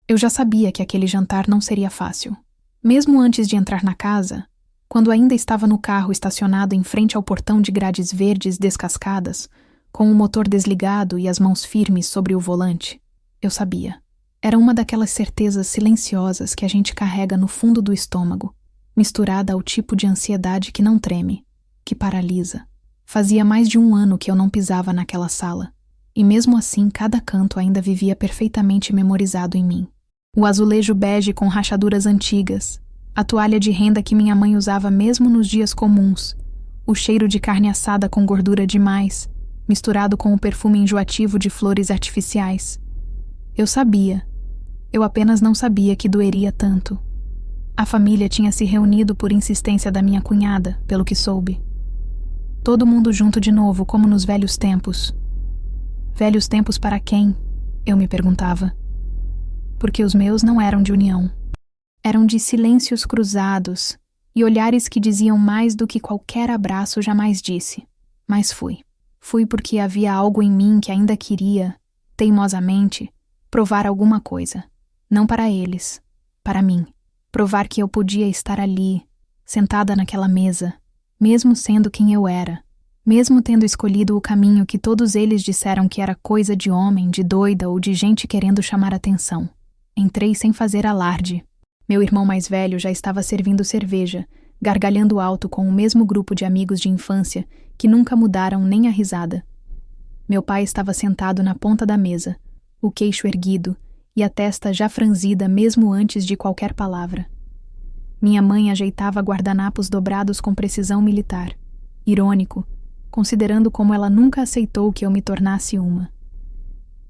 Eu já sabia que aquele jantar não seria fácil. Mesmo antes de entrar na casa, quando ainda estava no carro estacionado em frente ao portão de grades verdes descascadas, com o motor desligado e as mãos firmes sobre o volante, eu sabia. Era uma daquelas certezas silenciosas que a gente carrega no fundo do estômago, misturada ao tipo de ansiedade que não treme, que paralisa. Fazia mais de 1 ano que eu não pisava naquela sala, e mesmo assim cada canto ainda vivia perfeitamente memorizado em mim. O azulejo bege com rachaduras antigas, a toalha de renda que minha mãe usava mesmo nos dias comuns, o cheiro de carne assada com gordura demais, misturado com o perfume enjoativo de flores artificiais. Eu sabia. Eu apenas não sabia que doeria tanto. A família tinha se reunido por insistência da minha cunhada, pelo que soube. Todo mundo junto de novo, como nos velhos tempos. Velhos tempos para quem? Eu me perguntava. Porque os meus não eram de união. Eram de silêncios cruzados e olhares que diziam mais do que qualquer abraço jamais disse. Mas fui. Fui porque havia algo em mim que ainda queria, teimosamente, provar alguma coisa. Não para eles, para mim. Provar que eu podia estar ali, sentada naquela mesa, mesmo sendo quem eu era, mesmo tendo escolhido o caminho que todos eles disseram que era coisa de homem, de doida ou de gente querendo chamar atenção. Entrei sem fazer alarde. Meu irmão mais velho já estava servindo cerveja, gargalhando alto com o mesmo grupo de amigos de infância que nunca mudaram nem a risada. Meu pai estava sentado na ponta da mesa, o queixo erguido e a testa já franzida mesmo antes de qualquer palavra. Minha mãe ajeitava guardanapos dobrados com precisão militar, irônico, considerando como ela nunca aceitou que eu me tornasse uma.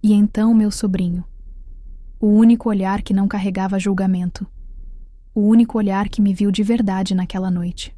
E então meu sobrinho. O único olhar que não carregava julgamento. O único olhar que me viu de verdade naquela noite.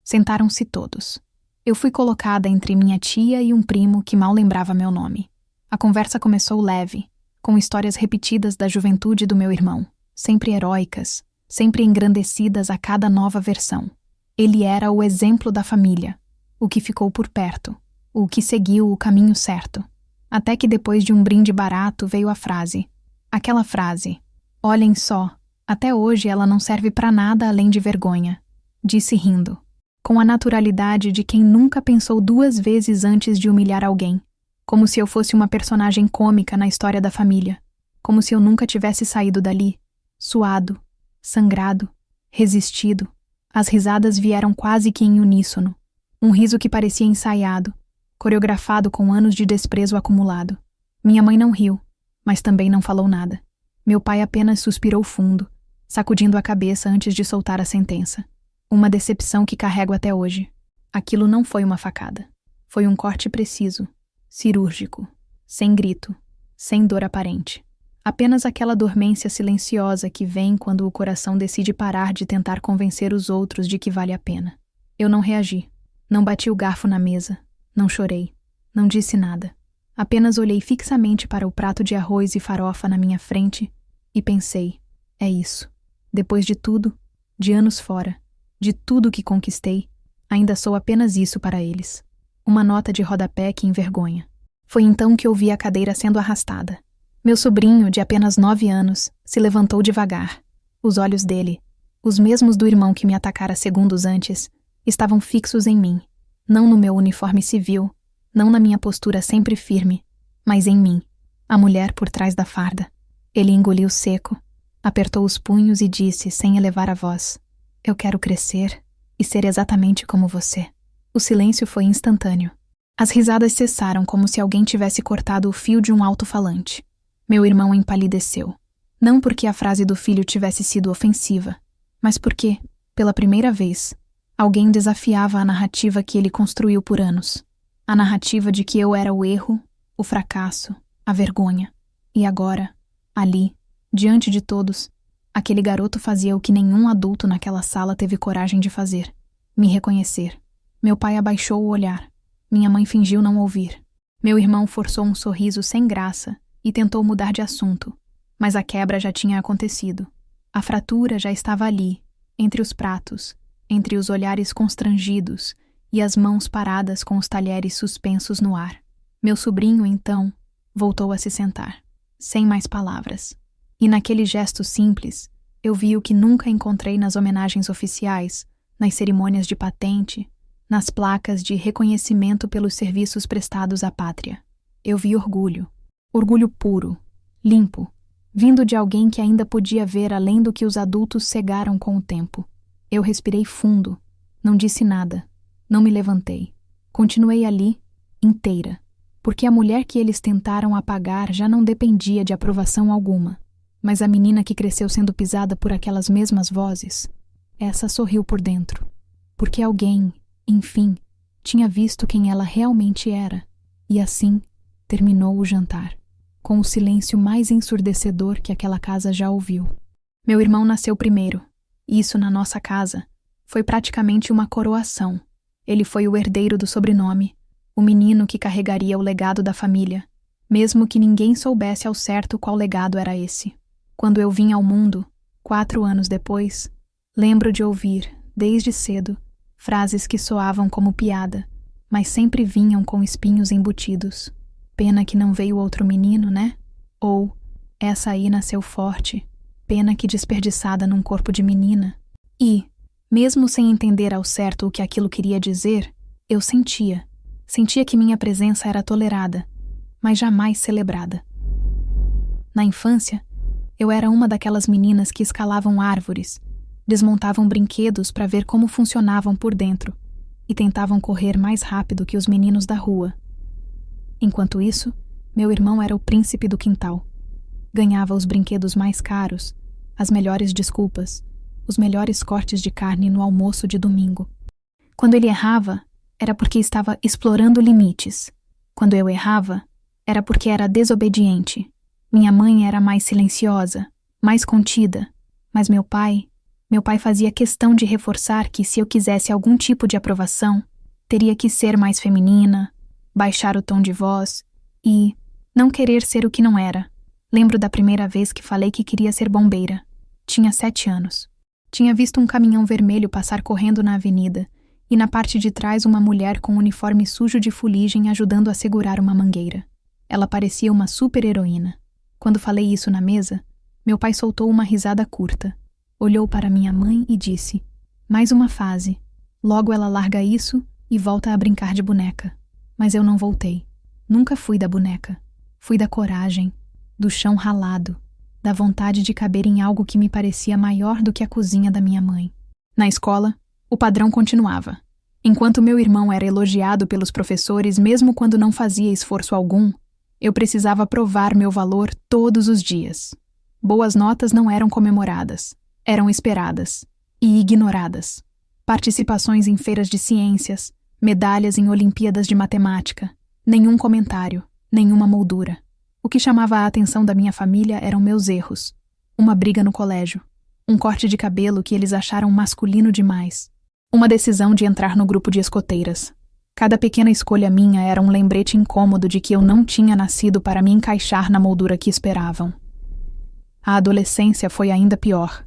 Sentaram-se todos. Eu fui colocada entre minha tia e um primo que mal lembrava meu nome. A conversa começou leve, com histórias repetidas da juventude do meu irmão, sempre heróicas, sempre engrandecidas a cada nova versão. Ele era o exemplo da família, o que ficou por perto, o que seguiu o caminho certo. Até que depois de um brinde barato veio a frase. Aquela frase, olhem só, até hoje ela não serve para nada além de vergonha, disse rindo, com a naturalidade de quem nunca pensou 2 vezes antes de humilhar alguém, como se eu fosse uma personagem cômica na história da família, como se eu nunca tivesse saído dali, suado, sangrado, resistido. As risadas vieram quase que em uníssono, um riso que parecia ensaiado, coreografado com anos de desprezo acumulado. Minha mãe não riu, mas também não falou nada. Meu pai apenas suspirou fundo, sacudindo a cabeça antes de soltar a sentença. Uma decepção que carrego até hoje. Aquilo não foi uma facada. Foi um corte preciso, cirúrgico, sem grito, sem dor aparente. Apenas aquela dormência silenciosa que vem quando o coração decide parar de tentar convencer os outros de que vale a pena. Eu não reagi. Não bati o garfo na mesa. Não chorei. Não disse nada. Apenas olhei fixamente para o prato de arroz e farofa na minha frente e pensei, é isso. Depois de tudo, de anos fora, de tudo que conquistei, ainda sou apenas isso para eles. Uma nota de rodapé que envergonha. Foi então que ouvi a cadeira sendo arrastada. Meu sobrinho, de apenas 9 anos, se levantou devagar. Os olhos dele, os mesmos do irmão que me atacara segundos antes, estavam fixos em mim, não no meu uniforme civil, não na minha postura sempre firme, mas em mim, a mulher por trás da farda. Ele engoliu seco, apertou os punhos e disse, sem elevar a voz, eu quero crescer e ser exatamente como você. O silêncio foi instantâneo. As risadas cessaram como se alguém tivesse cortado o fio de um alto-falante. Meu irmão empalideceu. Não porque a frase do filho tivesse sido ofensiva, mas porque, pela primeira vez, alguém desafiava a narrativa que ele construiu por anos. A narrativa de que eu era o erro, o fracasso, a vergonha. E agora, ali, diante de todos, aquele garoto fazia o que nenhum adulto naquela sala teve coragem de fazer. Me reconhecer. Meu pai abaixou o olhar. Minha mãe fingiu não ouvir. Meu irmão forçou um sorriso sem graça e tentou mudar de assunto. Mas a quebra já tinha acontecido. A fratura já estava ali, entre os pratos, entre os olhares constrangidos, e as mãos paradas com os talheres suspensos no ar. Meu sobrinho, então, voltou a se sentar, sem mais palavras. E naquele gesto simples, eu vi o que nunca encontrei nas homenagens oficiais, nas cerimônias de patente, nas placas de reconhecimento pelos serviços prestados à pátria. Eu vi orgulho. Orgulho puro, limpo, vindo de alguém que ainda podia ver além do que os adultos cegaram com o tempo. Eu respirei fundo, não disse nada, não me levantei. Continuei ali, inteira, porque a mulher que eles tentaram apagar já não dependia de aprovação alguma. Mas a menina que cresceu sendo pisada por aquelas mesmas vozes, essa sorriu por dentro, porque alguém, enfim, tinha visto quem ela realmente era. E assim, terminou o jantar, com o silêncio mais ensurdecedor que aquela casa já ouviu. Meu irmão nasceu primeiro. Isso, na nossa casa, foi praticamente uma coroação. Ele foi o herdeiro do sobrenome, o menino que carregaria o legado da família, mesmo que ninguém soubesse ao certo qual legado era esse. Quando eu vim ao mundo, 4 anos depois, lembro de ouvir, desde cedo, frases que soavam como piada, mas sempre vinham com espinhos embutidos. Pena que não veio outro menino, né? Ou, essa aí nasceu forte, pena que desperdiçada num corpo de menina. E, mesmo sem entender ao certo o que aquilo queria dizer, eu sentia que minha presença era tolerada, mas jamais celebrada. Na infância, eu era uma daquelas meninas que escalavam árvores, desmontavam brinquedos para ver como funcionavam por dentro e tentavam correr mais rápido que os meninos da rua. Enquanto isso, meu irmão era o príncipe do quintal. Ganhava os brinquedos mais caros, as melhores desculpas, os melhores cortes de carne no almoço de domingo. Quando ele errava, era porque estava explorando limites. Quando eu errava, era porque era desobediente. Minha mãe era mais silenciosa, mais contida, mas meu pai fazia questão de reforçar que se eu quisesse algum tipo de aprovação, teria que ser mais feminina, baixar o tom de voz e não querer ser o que não era. Lembro da primeira vez que falei que queria ser bombeira. Tinha 7 anos. Tinha visto um caminhão vermelho passar correndo na avenida e na parte de trás uma mulher com um uniforme sujo de fuligem ajudando a segurar uma mangueira. Ela parecia uma super-heroína. Quando falei isso na mesa, meu pai soltou uma risada curta, olhou para minha mãe e disse: mais uma fase. Logo ela larga isso e volta a brincar de boneca. Mas eu não voltei. Nunca fui da boneca. Fui da coragem, do chão ralado, da vontade de caber em algo que me parecia maior do que a cozinha da minha mãe. Na escola, o padrão continuava. Enquanto meu irmão era elogiado pelos professores mesmo quando não fazia esforço algum, eu precisava provar meu valor todos os dias. Boas notas não eram comemoradas, eram esperadas e ignoradas. Participações em feiras de ciências, medalhas em Olimpíadas de Matemática, nenhum comentário, nenhuma moldura. O que chamava a atenção da minha família eram meus erros. Uma briga no colégio, um corte de cabelo que eles acharam masculino demais, uma decisão de entrar no grupo de escoteiras. Cada pequena escolha minha era um lembrete incômodo de que eu não tinha nascido para me encaixar na moldura que esperavam. A adolescência foi ainda pior.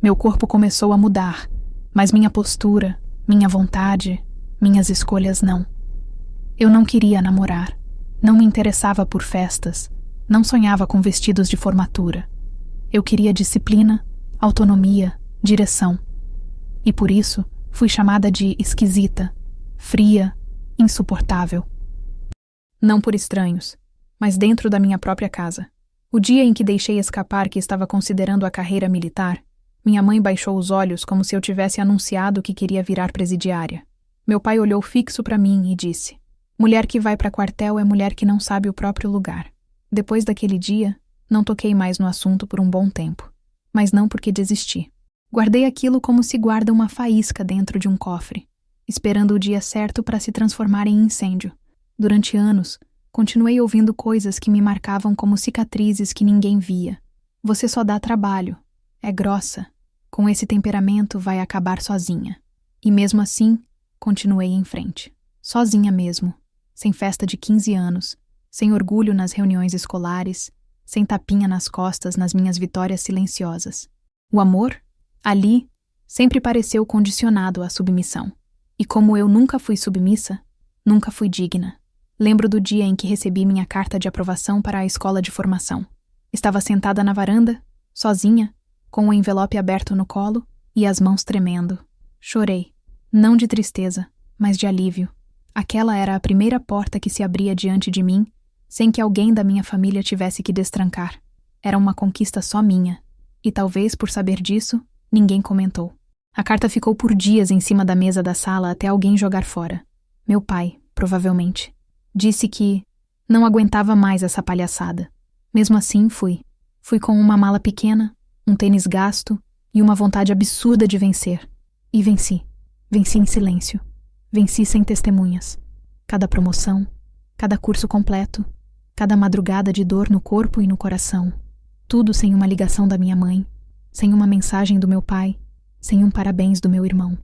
Meu corpo começou a mudar, mas minha postura, minha vontade, minhas escolhas não. Eu não queria namorar, não me interessava por festas, não sonhava com vestidos de formatura. Eu queria disciplina, autonomia, direção. E por isso fui chamada de esquisita, fria, insuportável. Não por estranhos, mas dentro da minha própria casa. O dia em que deixei escapar que estava considerando a carreira militar, minha mãe baixou os olhos como se eu tivesse anunciado que queria virar presidiária. Meu pai olhou fixo para mim e disse: mulher que vai para quartel é mulher que não sabe o próprio lugar. Depois daquele dia, não toquei mais no assunto por um bom tempo. Mas não porque desisti. Guardei aquilo como se guarda uma faísca dentro de um cofre, esperando o dia certo para se transformar em incêndio. Durante anos, continuei ouvindo coisas que me marcavam como cicatrizes que ninguém via. Você só dá trabalho. É grossa. Com esse temperamento vai acabar sozinha. E mesmo assim, continuei em frente. Sozinha mesmo. Sem festa de 15 anos. Sem orgulho nas reuniões escolares. Sem tapinha nas costas nas minhas vitórias silenciosas. O amor, ali, sempre pareceu condicionado à submissão. E como eu nunca fui submissa, nunca fui digna. Lembro do dia em que recebi minha carta de aprovação para a escola de formação. Estava sentada na varanda, sozinha, com o envelope aberto no colo e as mãos tremendo. Chorei, não de tristeza, mas de alívio. Aquela era a primeira porta que se abria diante de mim, sem que alguém da minha família tivesse que destrancar. Era uma conquista só minha, e talvez por saber disso, ninguém comentou. A carta ficou por dias em cima da mesa da sala até alguém jogar fora. Meu pai, provavelmente. Disse que não aguentava mais essa palhaçada. Mesmo assim, fui. Fui com uma mala pequena, um tênis gasto e uma vontade absurda de vencer. E venci. Venci em silêncio. Venci sem testemunhas. Cada promoção, cada curso completo, cada madrugada de dor no corpo e no coração. Tudo sem uma ligação da minha mãe, sem uma mensagem do meu pai, sem um parabéns do meu irmão.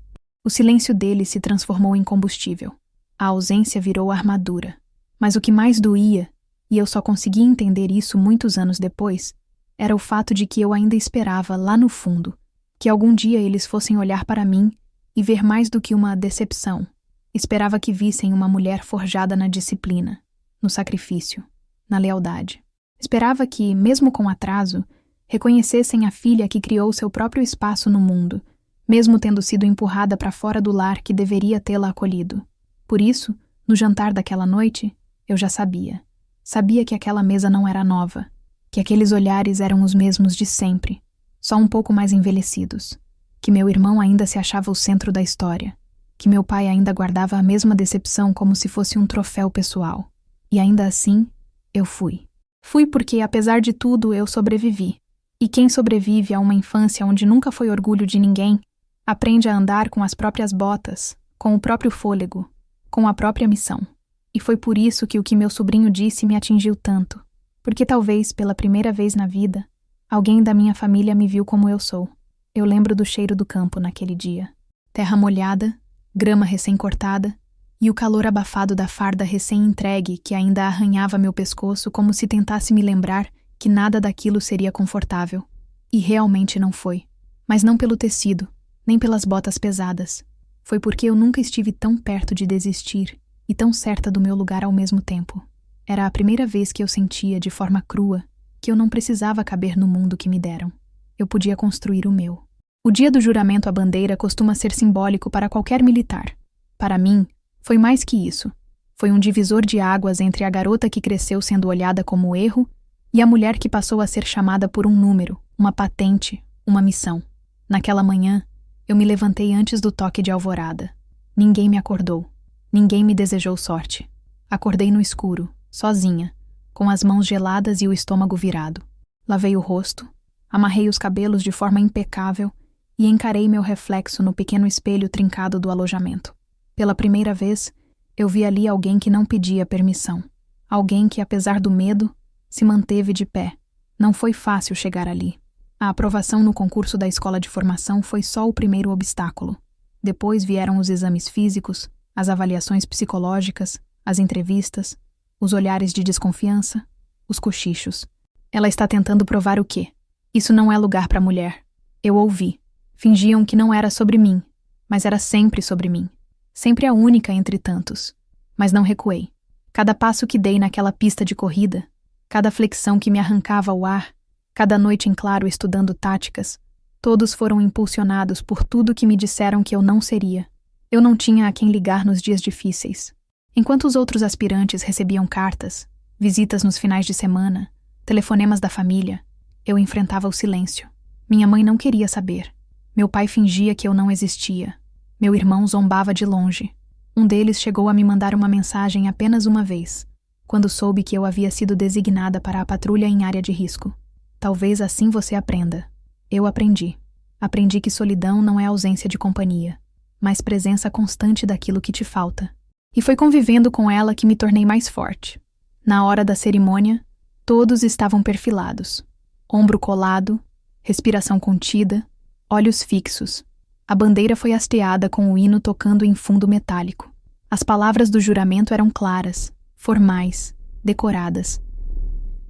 O silêncio dele se transformou em combustível. A ausência virou armadura. Mas o que mais doía, e eu só consegui entender isso muitos anos depois, era o fato de que eu ainda esperava, lá no fundo, que algum dia eles fossem olhar para mim e ver mais do que uma decepção. Esperava que vissem uma mulher forjada na disciplina, no sacrifício, na lealdade. Esperava que, mesmo com atraso, reconhecessem a filha que criou seu próprio espaço no mundo, mesmo tendo sido empurrada para fora do lar que deveria tê-la acolhido. Por isso, no jantar daquela noite, eu já sabia. Sabia que aquela mesa não era nova, que aqueles olhares eram os mesmos de sempre, só um pouco mais envelhecidos, que meu irmão ainda se achava o centro da história, que meu pai ainda guardava a mesma decepção como se fosse um troféu pessoal. E ainda assim, eu fui. Fui porque, apesar de tudo, eu sobrevivi. E quem sobrevive a uma infância onde nunca foi orgulho de ninguém, aprende a andar com as próprias botas, com o próprio fôlego, com a própria missão. E foi por isso que o que meu sobrinho disse me atingiu tanto. Porque talvez, pela primeira vez na vida, alguém da minha família me viu como eu sou. Eu lembro do cheiro do campo naquele dia. Terra molhada, grama recém-cortada e o calor abafado da farda recém-entregue que ainda arranhava meu pescoço como se tentasse me lembrar que nada daquilo seria confortável. E realmente não foi. Mas não pelo tecido, nem pelas botas pesadas. Foi porque eu nunca estive tão perto de desistir e tão certa do meu lugar ao mesmo tempo. Era a primeira vez que eu sentia, de forma crua, que eu não precisava caber no mundo que me deram. Eu podia construir o meu. O dia do juramento à bandeira costuma ser simbólico para qualquer militar. Para mim, foi mais que isso. Foi um divisor de águas entre a garota que cresceu sendo olhada como erro e a mulher que passou a ser chamada por um número, uma patente, uma missão. Naquela manhã, eu me levantei antes do toque de alvorada. Ninguém me acordou. Ninguém me desejou sorte. Acordei no escuro, sozinha, com as mãos geladas e o estômago virado. Lavei o rosto, amarrei os cabelos de forma impecável e encarei meu reflexo no pequeno espelho trincado do alojamento. Pela primeira vez, eu vi ali alguém que não pedia permissão. Alguém que, apesar do medo, se manteve de pé. Não foi fácil chegar ali. A aprovação no concurso da escola de formação foi só o primeiro obstáculo. Depois vieram os exames físicos, as avaliações psicológicas, as entrevistas, os olhares de desconfiança, os cochichos. Ela está tentando provar o quê? Isso não é lugar para mulher. Eu ouvi. Fingiam que não era sobre mim, mas era sempre sobre mim. Sempre a única entre tantos. Mas não recuei. Cada passo que dei naquela pista de corrida, cada flexão que me arrancava o ar, cada noite em claro estudando táticas, todos foram impulsionados por tudo que me disseram que eu não seria. Eu não tinha a quem ligar nos dias difíceis. Enquanto os outros aspirantes recebiam cartas, visitas nos finais de semana, telefonemas da família, eu enfrentava o silêncio. Minha mãe não queria saber. Meu pai fingia que eu não existia. Meu irmão zombava de longe. Um deles chegou a me mandar uma mensagem apenas uma vez, quando soube que eu havia sido designada para a patrulha em área de risco. Talvez assim você aprenda. Eu aprendi. Aprendi que solidão não é ausência de companhia, mas presença constante daquilo que te falta. E foi convivendo com ela que me tornei mais forte. Na hora da cerimônia, todos estavam perfilados. Ombro colado, respiração contida, olhos fixos. A bandeira foi hasteada com o hino tocando em fundo metálico. As palavras do juramento eram claras, formais, decoradas.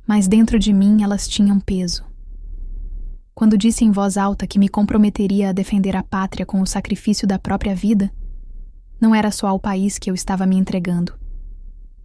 Mas dentro de mim elas tinham peso. Quando disse em voz alta que me comprometeria a defender a pátria com o sacrifício da própria vida, não era só ao país que eu estava me entregando.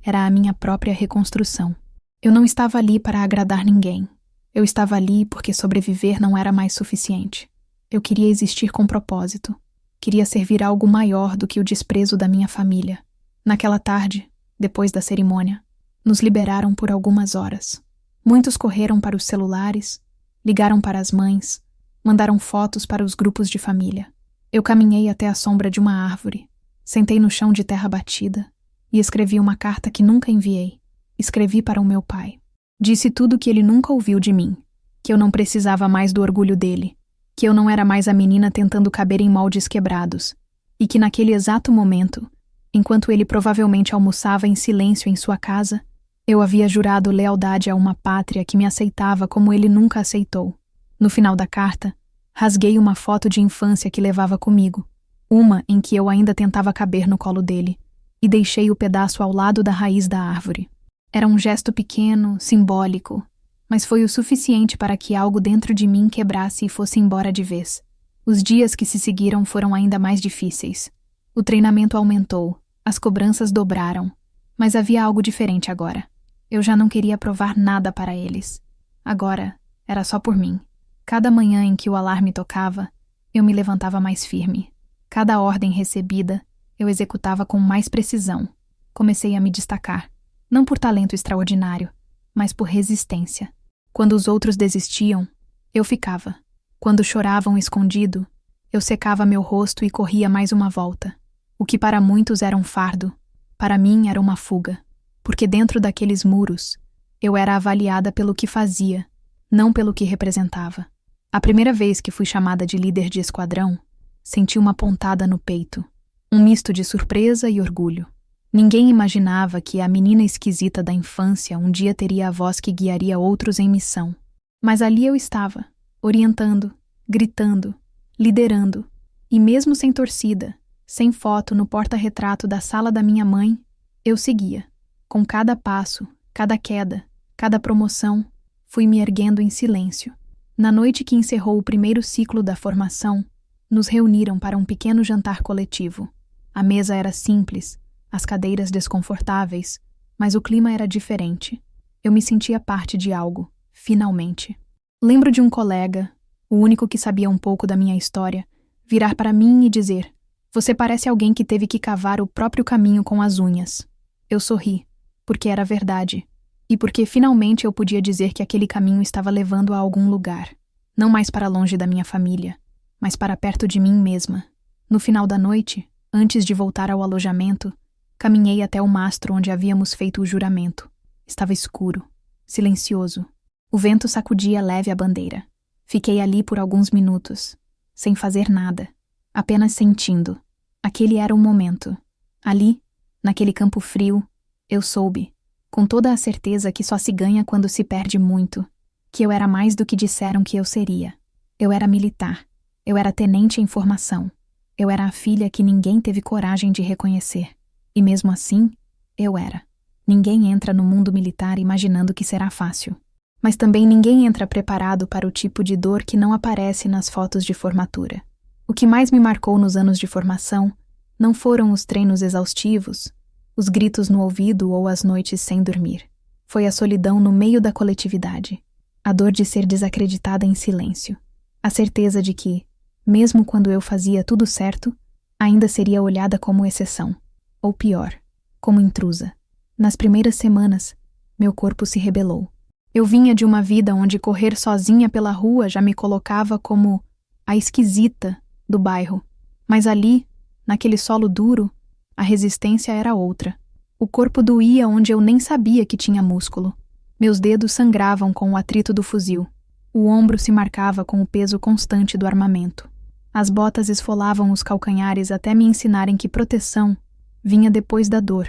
Era a minha própria reconstrução. Eu não estava ali para agradar ninguém. Eu estava ali porque sobreviver não era mais suficiente. Eu queria existir com propósito. Queria servir algo maior do que o desprezo da minha família. Naquela tarde, depois da cerimônia, nos liberaram por algumas horas. Muitos correram para os celulares, ligaram para as mães, mandaram fotos para os grupos de família. Eu caminhei até a sombra de uma árvore, sentei no chão de terra batida e escrevi uma carta que nunca enviei. Escrevi para o meu pai. Disse tudo que ele nunca ouviu de mim, que eu não precisava mais do orgulho dele, que eu não era mais a menina tentando caber em moldes quebrados, e que naquele exato momento, enquanto ele provavelmente almoçava em silêncio em sua casa, eu havia jurado lealdade a uma pátria que me aceitava como ele nunca aceitou. No final da carta, rasguei uma foto de infância que levava comigo, uma em que eu ainda tentava caber no colo dele, e deixei o pedaço ao lado da raiz da árvore. Era um gesto pequeno, simbólico, mas foi o suficiente para que algo dentro de mim quebrasse e fosse embora de vez. Os dias que se seguiram foram ainda mais difíceis. O treinamento aumentou, as cobranças dobraram, mas havia algo diferente agora. Eu já não queria provar nada para eles. Agora, era só por mim. Cada manhã em que o alarme tocava, eu me levantava mais firme. Cada ordem recebida, eu executava com mais precisão. Comecei a me destacar, não por talento extraordinário, mas por resistência. Quando os outros desistiam, eu ficava. Quando choravam escondido, eu secava meu rosto e corria mais uma volta. O que para muitos era um fardo, para mim era uma fuga. Porque dentro daqueles muros, eu era avaliada pelo que fazia, não pelo que representava. A primeira vez que fui chamada de líder de esquadrão, senti uma pontada no peito, um misto de surpresa e orgulho. Ninguém imaginava que a menina esquisita da infância um dia teria a voz que guiaria outros em missão. Mas ali eu estava, orientando, gritando, liderando, e mesmo sem torcida, sem foto no porta-retrato da sala da minha mãe, eu seguia. Com cada passo, cada queda, cada promoção, fui me erguendo em silêncio. Na noite que encerrou o primeiro ciclo da formação, nos reuniram para um pequeno jantar coletivo. A mesa era simples, as cadeiras desconfortáveis, mas o clima era diferente. Eu me sentia parte de algo, finalmente. Lembro de um colega, o único que sabia um pouco da minha história, virar para mim e dizer: "Você parece alguém que teve que cavar o próprio caminho com as unhas." Eu sorri, porque era verdade, e porque finalmente eu podia dizer que aquele caminho estava levando a algum lugar, não mais para longe da minha família, mas para perto de mim mesma. No final da noite, antes de voltar ao alojamento, caminhei até o mastro onde havíamos feito o juramento. Estava escuro, silencioso. O vento sacudia leve a bandeira. Fiquei ali por alguns minutos, sem fazer nada, apenas sentindo. Aquele era o momento. Ali, naquele campo frio, eu soube, com toda a certeza que só se ganha quando se perde muito, que eu era mais do que disseram que eu seria. Eu era militar. Eu era tenente em formação. Eu era a filha que ninguém teve coragem de reconhecer. E mesmo assim, eu era. Ninguém entra no mundo militar imaginando que será fácil. Mas também ninguém entra preparado para o tipo de dor que não aparece nas fotos de formatura. O que mais me marcou nos anos de formação não foram os treinos exaustivos, os gritos no ouvido ou as noites sem dormir. Foi a solidão no meio da coletividade, a dor de ser desacreditada em silêncio, a certeza de que, mesmo quando eu fazia tudo certo, ainda seria olhada como exceção, ou pior, como intrusa. Nas primeiras semanas, meu corpo se rebelou. Eu vinha de uma vida onde correr sozinha pela rua já me colocava como a esquisita do bairro, mas ali, naquele solo duro, a resistência era outra. O corpo doía onde eu nem sabia que tinha músculo. Meus dedos sangravam com o atrito do fuzil. O ombro se marcava com o peso constante do armamento. As botas esfolavam os calcanhares até me ensinarem que proteção vinha depois da dor,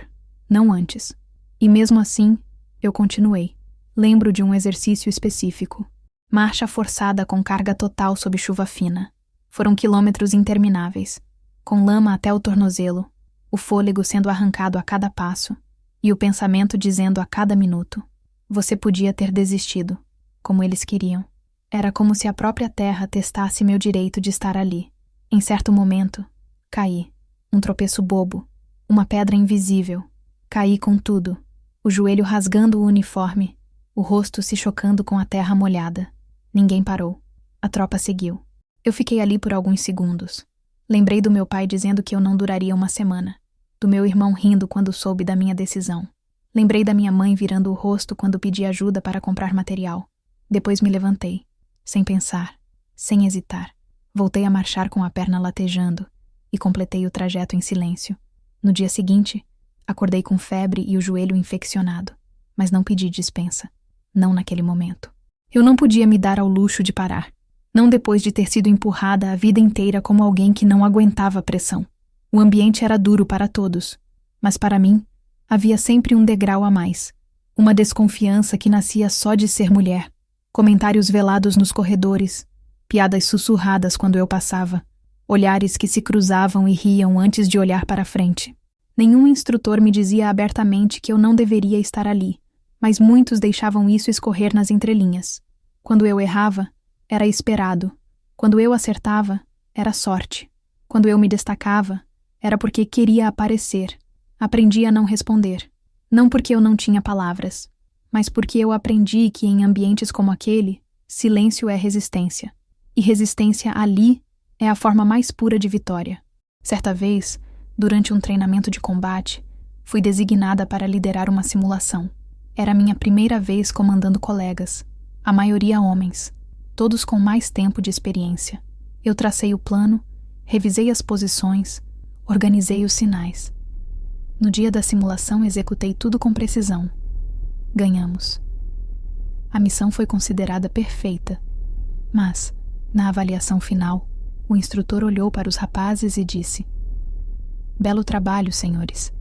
não antes. E mesmo assim, eu continuei. Lembro de um exercício específico. Marcha forçada com carga total sob chuva fina. Foram quilômetros intermináveis, com lama até o tornozelo, o fôlego sendo arrancado a cada passo, e o pensamento dizendo a cada minuto: você podia ter desistido, como eles queriam. Era como se a própria terra testasse meu direito de estar ali. Em certo momento, caí. Um tropeço bobo, uma pedra invisível. Caí com tudo, o joelho rasgando o uniforme, o rosto se chocando com a terra molhada. Ninguém parou. A tropa seguiu. Eu fiquei ali por alguns segundos. Lembrei do meu pai dizendo que eu não duraria uma semana. Do meu irmão rindo quando soube da minha decisão. Lembrei da minha mãe virando o rosto quando pedi ajuda para comprar material. Depois me levantei, sem pensar, sem hesitar. Voltei a marchar com a perna latejando e completei o trajeto em silêncio. No dia seguinte, acordei com febre e o joelho infeccionado, mas não pedi dispensa. Não naquele momento. Eu não podia me dar ao luxo de parar. Não depois de ter sido empurrada a vida inteira como alguém que não aguentava a pressão. O ambiente era duro para todos, mas para mim, havia sempre um degrau a mais. Uma desconfiança que nascia só de ser mulher. Comentários velados nos corredores, piadas sussurradas quando eu passava, olhares que se cruzavam e riam antes de olhar para frente. Nenhum instrutor me dizia abertamente que eu não deveria estar ali, mas muitos deixavam isso escorrer nas entrelinhas. Quando eu errava, era esperado. Quando eu acertava, era sorte. Quando eu me destacava, era porque queria aparecer. Aprendi a não responder. Não porque eu não tinha palavras, mas porque eu aprendi que em ambientes como aquele, silêncio é resistência. E resistência ali é a forma mais pura de vitória. Certa vez, durante um treinamento de combate, fui designada para liderar uma simulação. Era a minha primeira vez comandando colegas, a maioria homens, todos com mais tempo de experiência. Eu tracei o plano, revisei as posições, organizei os sinais. No dia da simulação, executei tudo com precisão. Ganhamos. A missão foi considerada perfeita, mas, na avaliação final, o instrutor olhou para os rapazes e disse: "Belo trabalho, senhores."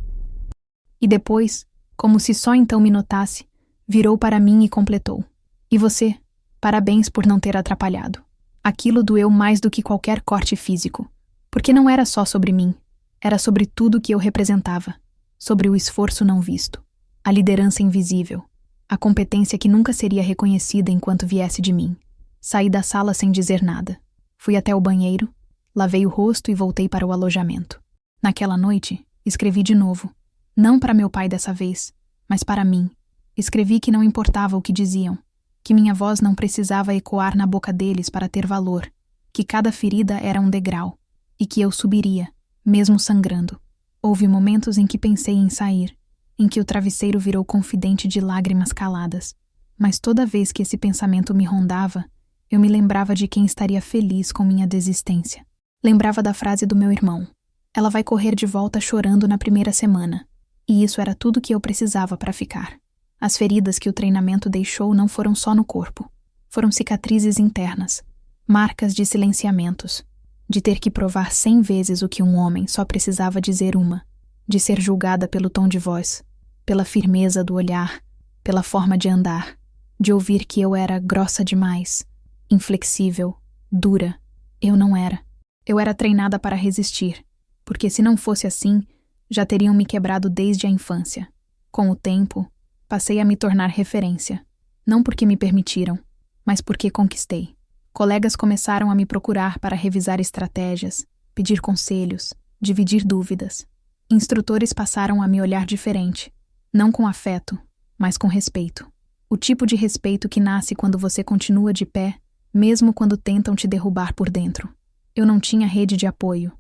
E depois, como se só então me notasse, virou para mim e completou: "E você? Parabéns por não ter atrapalhado." Aquilo doeu mais do que qualquer corte físico, porque não era só sobre mim, era sobre tudo que eu representava, sobre o esforço não visto, a liderança invisível, a competência que nunca seria reconhecida enquanto viesse de mim. Saí da sala sem dizer nada. Fui até o banheiro, lavei o rosto e voltei para o alojamento. Naquela noite, escrevi de novo. Não para meu pai dessa vez, mas para mim. Escrevi que não importava o que diziam, que minha voz não precisava ecoar na boca deles para ter valor, que cada ferida era um degrau, e que eu subiria, mesmo sangrando. Houve momentos em que pensei em sair, em que o travesseiro virou confidente de lágrimas caladas, mas toda vez que esse pensamento me rondava, eu me lembrava de quem estaria feliz com minha desistência. Lembrava da frase do meu irmão: "Ela vai correr de volta chorando na primeira semana." E isso era tudo que eu precisava para ficar. As feridas que o treinamento deixou não foram só no corpo. Foram cicatrizes internas, marcas de silenciamentos, de ter que provar 100 vezes o que um homem só precisava dizer uma, de ser julgada pelo tom de voz, pela firmeza do olhar, pela forma de andar, de ouvir que eu era grossa demais, inflexível, dura. Eu não era. Eu era treinada para resistir, porque se não fosse assim, já teriam me quebrado desde a infância. Com o tempo, passei a me tornar referência, não porque me permitiram, mas porque conquistei. Colegas começaram a me procurar para revisar estratégias, pedir conselhos, dividir dúvidas. Instrutores passaram a me olhar diferente, não com afeto, mas com respeito. O tipo de respeito que nasce quando você continua de pé, mesmo quando tentam te derrubar por dentro. Eu não tinha rede de apoio.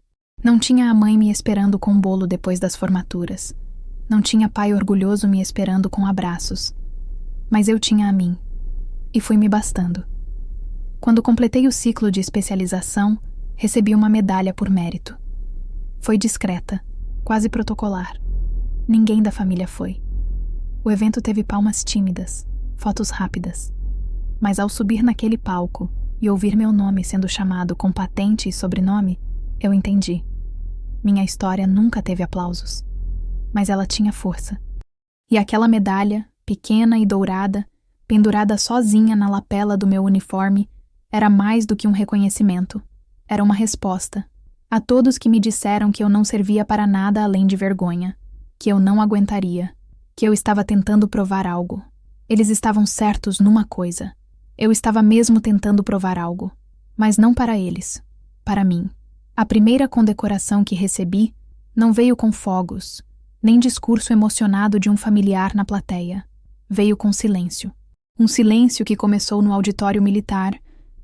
Não tinha a mãe me esperando com bolo depois das formaturas. Não tinha pai orgulhoso me esperando com abraços. Mas eu tinha a mim. E fui me bastando. Quando completei o ciclo de especialização, recebi uma medalha por mérito. Foi discreta, quase protocolar. Ninguém da família foi. O evento teve palmas tímidas, fotos rápidas. Mas ao subir naquele palco e ouvir meu nome sendo chamado com patente e sobrenome, eu entendi. Minha história nunca teve aplausos, mas ela tinha força. E aquela medalha, pequena e dourada, pendurada sozinha na lapela do meu uniforme, era mais do que um reconhecimento. Era uma resposta a todos que me disseram que eu não servia para nada além de vergonha, que eu não aguentaria, que eu estava tentando provar algo. Eles estavam certos numa coisa. Eu estava mesmo tentando provar algo, mas não para eles, para mim. A primeira condecoração que recebi não veio com fogos, nem discurso emocionado de um familiar na plateia. Veio com silêncio. Um silêncio que começou no auditório militar,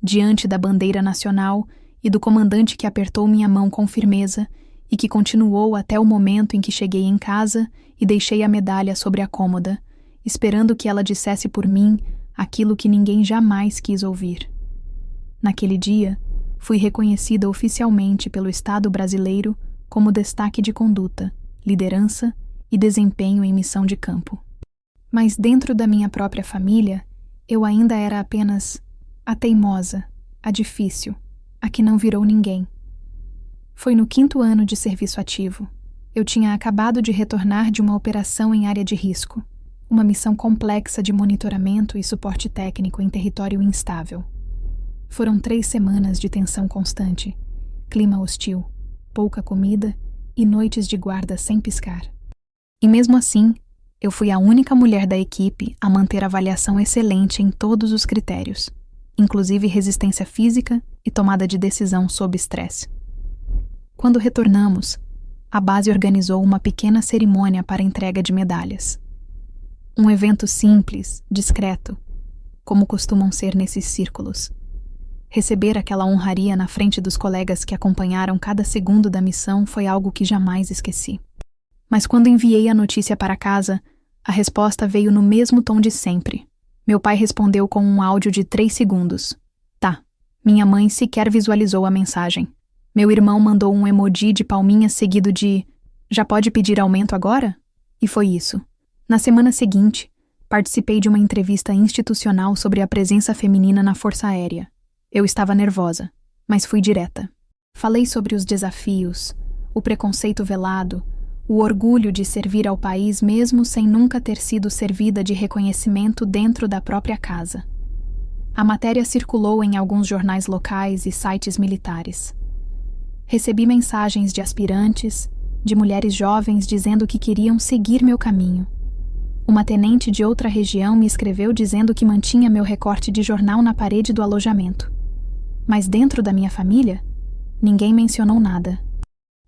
diante da bandeira nacional e do comandante que apertou minha mão com firmeza e que continuou até o momento em que cheguei em casa e deixei a medalha sobre a cômoda, esperando que ela dissesse por mim aquilo que ninguém jamais quis ouvir. Naquele dia, fui reconhecida oficialmente pelo Estado brasileiro como destaque de conduta, liderança e desempenho em missão de campo. Mas dentro da minha própria família, eu ainda era apenas a teimosa, a difícil, a que não virou ninguém. Foi no 5º ano de serviço ativo. Eu tinha acabado de retornar de uma operação em área de risco, uma missão complexa de monitoramento e suporte técnico em território instável. Foram 3 semanas de tensão constante, clima hostil, pouca comida e noites de guarda sem piscar. E mesmo assim, eu fui a única mulher da equipe a manter avaliação excelente em todos os critérios, inclusive resistência física e tomada de decisão sob estresse. Quando retornamos, a base organizou uma pequena cerimônia para entrega de medalhas. Um evento simples, discreto, como costumam ser nesses círculos. Receber aquela honraria na frente dos colegas que acompanharam cada segundo da missão foi algo que jamais esqueci. Mas quando enviei a notícia para casa, a resposta veio no mesmo tom de sempre. Meu pai respondeu com um áudio de 3 segundos. Tá. Minha mãe sequer visualizou a mensagem. Meu irmão mandou um emoji de palminha seguido de já pode pedir aumento agora? E foi isso. Na semana seguinte, participei de uma entrevista institucional sobre a presença feminina na Força Aérea. Eu estava nervosa, mas fui direta. Falei sobre os desafios, o preconceito velado, o orgulho de servir ao país mesmo sem nunca ter sido servida de reconhecimento dentro da própria casa. A matéria circulou em alguns jornais locais e sites militares. Recebi mensagens de aspirantes, de mulheres jovens dizendo que queriam seguir meu caminho. Uma tenente de outra região me escreveu dizendo que mantinha meu recorte de jornal na parede do alojamento. Mas dentro da minha família, ninguém mencionou nada.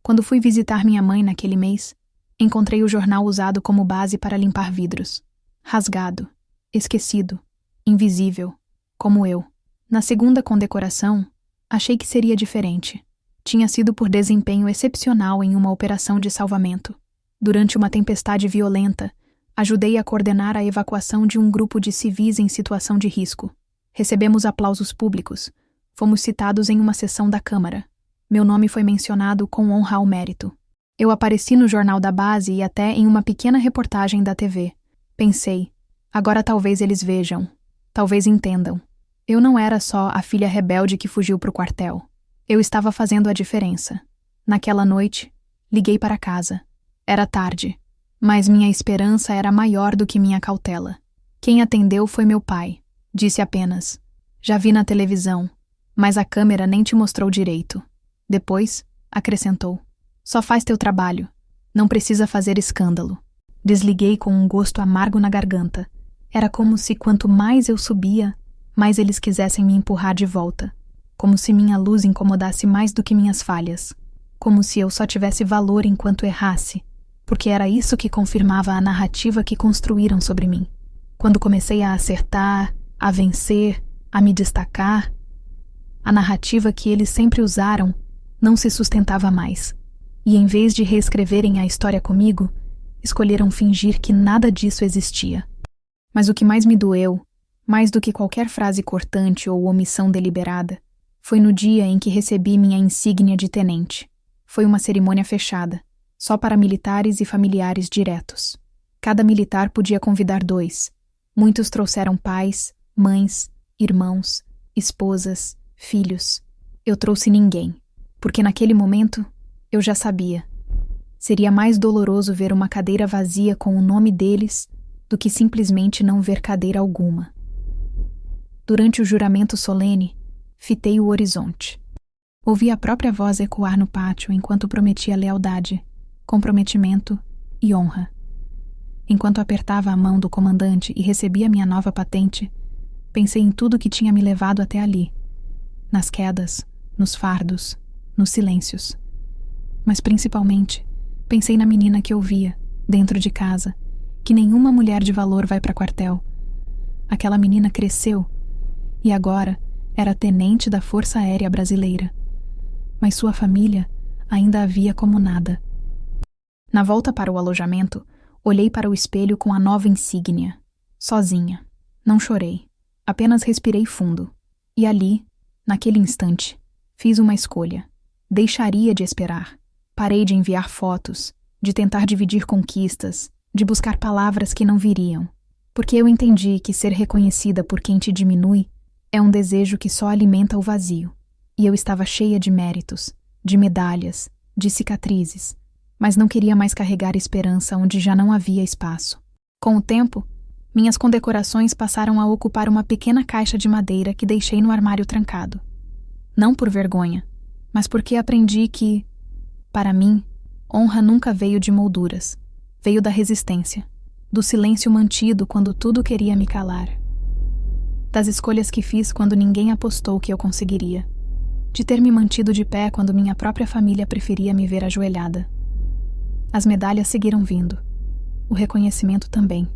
Quando fui visitar minha mãe naquele mês, encontrei o jornal usado como base para limpar vidros. Rasgado, esquecido, invisível, como eu. Na segunda condecoração, achei que seria diferente. Tinha sido por desempenho excepcional em uma operação de salvamento. Durante uma tempestade violenta, ajudei a coordenar a evacuação de um grupo de civis em situação de risco. Recebemos aplausos públicos. Fomos citados em uma sessão da Câmara. Meu nome foi mencionado com honra ao mérito. Eu apareci no jornal da base e até em uma pequena reportagem da TV. Pensei, agora talvez eles vejam, talvez entendam. Eu não era só a filha rebelde que fugiu para o quartel. Eu estava fazendo a diferença. Naquela noite, liguei para casa. Era tarde, mas minha esperança era maior do que minha cautela. Quem atendeu foi meu pai. Disse apenas, já vi na televisão, mas a câmera nem te mostrou direito. Depois, acrescentou, só faz teu trabalho, não precisa fazer escândalo. Desliguei com um gosto amargo na garganta. Era como se quanto mais eu subia, mais eles quisessem me empurrar de volta. Como se minha luz incomodasse mais do que minhas falhas. Como se eu só tivesse valor enquanto errasse, porque era isso que confirmava a narrativa que construíram sobre mim. Quando comecei a acertar, a vencer, a me destacar, a narrativa que eles sempre usaram não se sustentava mais. E em vez de reescreverem a história comigo, escolheram fingir que nada disso existia. Mas o que mais me doeu, mais do que qualquer frase cortante ou omissão deliberada, foi no dia em que recebi minha insígnia de tenente. Foi uma cerimônia fechada, só para militares e familiares diretos. Cada militar podia convidar 2. Muitos trouxeram pais, mães, irmãos, esposas, filhos. Eu trouxe ninguém, porque naquele momento eu já sabia. Seria mais doloroso ver uma cadeira vazia com o nome deles do que simplesmente não ver cadeira alguma. Durante o juramento solene, fitei o horizonte. Ouvi a própria voz ecoar no pátio enquanto prometia lealdade, comprometimento e honra. Enquanto apertava a mão do comandante e recebia minha nova patente, pensei em tudo que tinha me levado até ali. Nas quedas, nos fardos, nos silêncios. Mas principalmente, pensei na menina que eu via, dentro de casa, que nenhuma mulher de valor vai para quartel. Aquela menina cresceu e agora era tenente da Força Aérea Brasileira. Mas sua família ainda a via como nada. Na volta para o alojamento, olhei para o espelho com a nova insígnia. Sozinha. Não chorei. Apenas respirei fundo. E ali, naquele instante, fiz uma escolha. Deixaria de esperar. Parei de enviar fotos, de tentar dividir conquistas, de buscar palavras que não viriam. Porque eu entendi que ser reconhecida por quem te diminui é um desejo que só alimenta o vazio. E eu estava cheia de méritos, de medalhas, de cicatrizes, mas não queria mais carregar esperança onde já não havia espaço. Com o tempo, minhas condecorações passaram a ocupar uma pequena caixa de madeira que deixei no armário trancado. Não por vergonha, mas porque aprendi que, para mim, honra nunca veio de molduras, veio da resistência, do silêncio mantido quando tudo queria me calar, das escolhas que fiz quando ninguém apostou que eu conseguiria, de ter me mantido de pé quando minha própria família preferia me ver ajoelhada. As medalhas seguiram vindo, o reconhecimento também.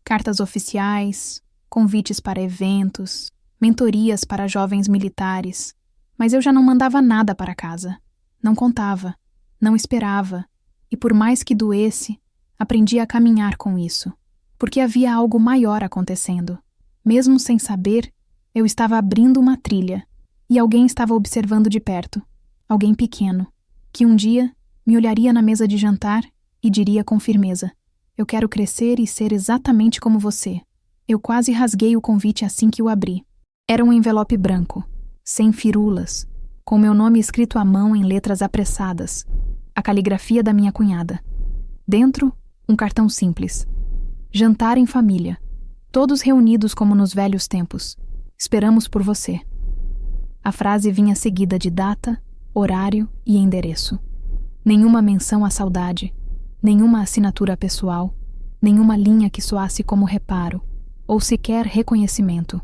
Cartas oficiais, convites para eventos, mentorias para jovens militares, mas eu já não mandava nada para casa. Não contava, não esperava, e por mais que doesse, aprendi a caminhar com isso, porque havia algo maior acontecendo. Mesmo sem saber, eu estava abrindo uma trilha, e alguém estava observando de perto, alguém pequeno, que um dia me olharia na mesa de jantar e diria com firmeza: eu quero crescer e ser exatamente como você. Eu quase rasguei o convite assim que o abri. Era um envelope branco, sem firulas, com meu nome escrito à mão em letras apressadas, a caligrafia da minha cunhada. Dentro, um cartão simples. Jantar em família. Todos reunidos como nos velhos tempos. Esperamos por você. A frase vinha seguida de data, horário e endereço. Nenhuma menção à saudade, nenhuma assinatura pessoal, nenhuma linha que soasse como reparo, ou sequer reconhecimento.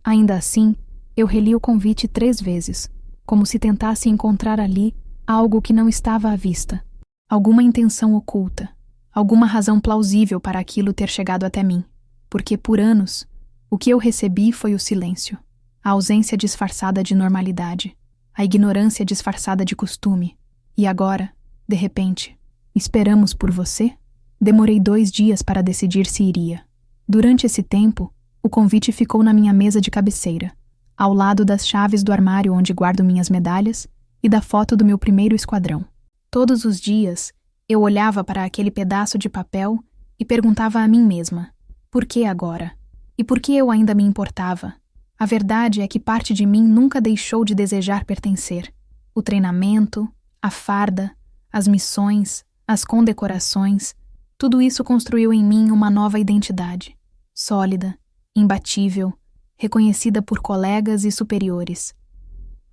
Ainda assim, eu reli o convite 3 vezes, como se tentasse encontrar ali algo que não estava à vista, alguma intenção oculta, alguma razão plausível para aquilo ter chegado até mim, porque por anos, o que eu recebi foi o silêncio, a ausência disfarçada de normalidade, a ignorância disfarçada de costume, e agora, de repente, esperamos por você? Demorei 2 dias para decidir se iria. Durante esse tempo, o convite ficou na minha mesa de cabeceira, ao lado das chaves do armário onde guardo minhas medalhas e da foto do meu primeiro esquadrão. Todos os dias, eu olhava para aquele pedaço de papel e perguntava a mim mesma: por que agora? E por que eu ainda me importava? A verdade é que parte de mim nunca deixou de desejar pertencer. O treinamento, a farda, as missões, as condecorações, tudo isso construiu em mim uma nova identidade, sólida, imbatível, reconhecida por colegas e superiores.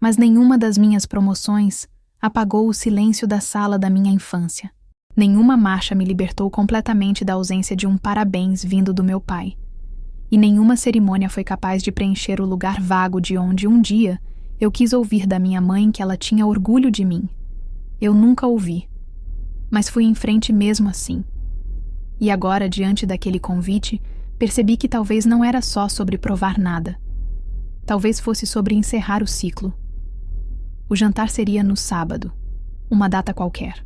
Mas nenhuma das minhas promoções apagou o silêncio da sala da minha infância. Nenhuma marcha me libertou completamente da ausência de um parabéns vindo do meu pai. E nenhuma cerimônia foi capaz de preencher o lugar vago de onde um dia eu quis ouvir da minha mãe que ela tinha orgulho de mim. Eu nunca ouvi, mas fui em frente mesmo assim. E agora, diante daquele convite, percebi que talvez não era só sobre provar nada. Talvez fosse sobre encerrar o ciclo. O jantar seria no sábado, uma data qualquer.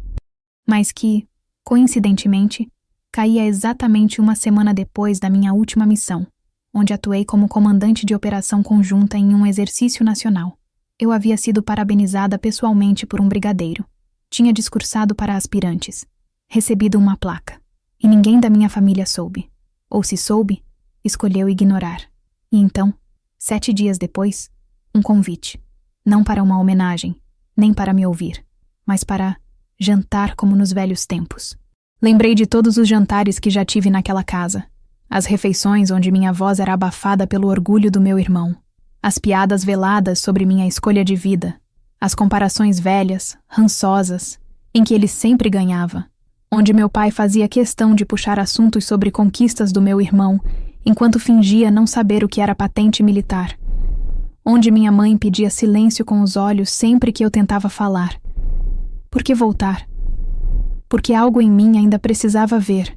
Mas que, coincidentemente, caía exatamente 1 semana depois da minha última missão, onde atuei como comandante de operação conjunta em um exercício nacional. Eu havia sido parabenizada pessoalmente por um brigadeiro. Tinha discursado para aspirantes, recebido uma placa, e ninguém da minha família soube. Ou se soube, escolheu ignorar. E então, 7 dias depois, um convite. Não para uma homenagem, nem para me ouvir, mas para jantar como nos velhos tempos. Lembrei de todos os jantares que já tive naquela casa, as refeições onde minha voz era abafada pelo orgulho do meu irmão, as piadas veladas sobre minha escolha de vida, as comparações velhas, rançosas, em que ele sempre ganhava, onde meu pai fazia questão de puxar assuntos sobre conquistas do meu irmão, enquanto fingia não saber o que era patente militar, onde minha mãe pedia silêncio com os olhos sempre que eu tentava falar. Por que voltar? Porque algo em mim ainda precisava ver,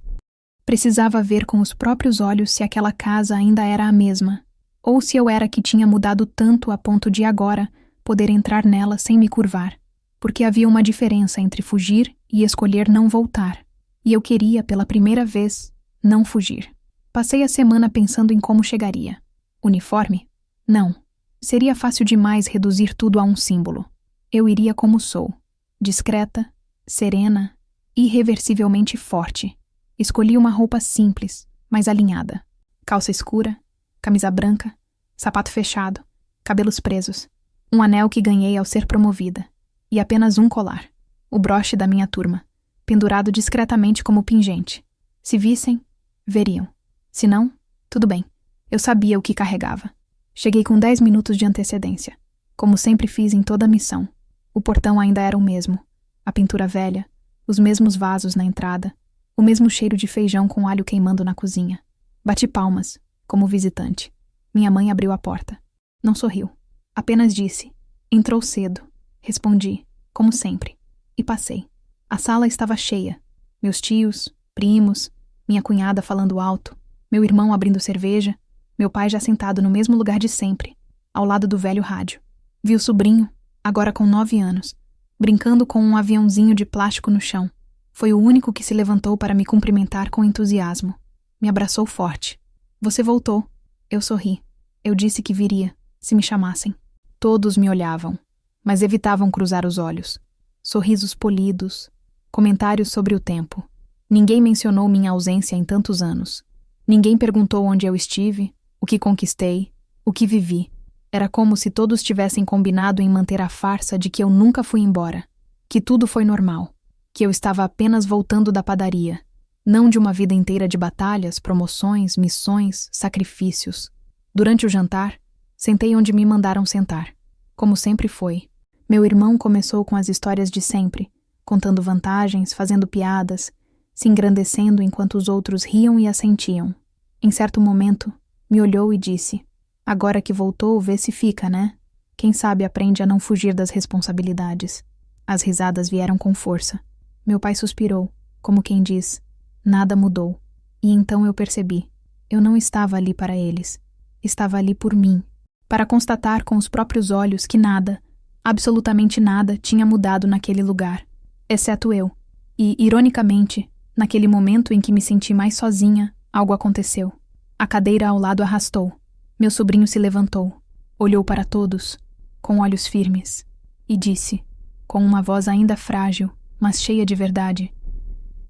Precisava ver com os próprios olhos se aquela casa ainda era a mesma, ou se eu era que tinha mudado tanto a ponto de agora poder entrar nela sem me curvar, porque havia uma diferença entre fugir e escolher não voltar, e eu queria, pela primeira vez, não fugir. Passei a semana pensando em como chegaria. Uniforme? Não. Seria fácil demais reduzir tudo a um símbolo. Eu iria como sou, discreta, serena, irreversivelmente forte. Escolhi uma roupa simples, mas alinhada. Calça escura, camisa branca, sapato fechado, cabelos presos, um anel que ganhei ao ser promovida, e apenas um colar, o broche da minha turma, pendurado discretamente como pingente. Se vissem, veriam. Se não, tudo bem. Eu sabia o que carregava. Cheguei com 10 minutos de antecedência, como sempre fiz em toda a missão. O portão ainda era o mesmo, a pintura velha, os mesmos vasos na entrada, o mesmo cheiro de feijão com alho queimando na cozinha. Bati palmas, como visitante. Minha mãe abriu a porta. Não sorriu. Apenas disse: "Entrou cedo." Respondi, como sempre, e passei. A sala estava cheia. Meus tios, primos, minha cunhada falando alto, meu irmão abrindo cerveja, meu pai já sentado no mesmo lugar de sempre, ao lado do velho rádio. Vi o sobrinho, agora com 9 anos, brincando com um aviãozinho de plástico no chão. Foi o único que se levantou para me cumprimentar com entusiasmo. Me abraçou forte. "Você voltou." Eu sorri. Eu disse que viria, se me chamassem. Todos me olhavam, mas evitavam cruzar os olhos. Sorrisos polidos, comentários sobre o tempo. Ninguém mencionou minha ausência em tantos anos. Ninguém perguntou onde eu estive, o que conquistei, o que vivi. Era como se todos tivessem combinado em manter a farsa de que eu nunca fui embora, que tudo foi normal, que eu estava apenas voltando da padaria, não de uma vida inteira de batalhas, promoções, missões, sacrifícios. Durante o jantar, sentei onde me mandaram sentar, como sempre foi. Meu irmão começou com as histórias de sempre, contando vantagens, fazendo piadas, se engrandecendo enquanto os outros riam e assentiam. Em certo momento, me olhou e disse: "Agora que voltou, vê se fica, né? Quem sabe aprende a não fugir das responsabilidades." As risadas vieram com força. Meu pai suspirou, como quem diz: "Nada mudou." E então eu percebi. Eu não estava ali para eles. Estava ali por mim, para constatar com os próprios olhos que nada, absolutamente nada, tinha mudado naquele lugar, exceto eu. E, ironicamente, naquele momento em que me senti mais sozinha, algo aconteceu. A cadeira ao lado arrastou. Meu sobrinho se levantou, olhou para todos, com olhos firmes, e disse, com uma voz ainda frágil, mas cheia de verdade: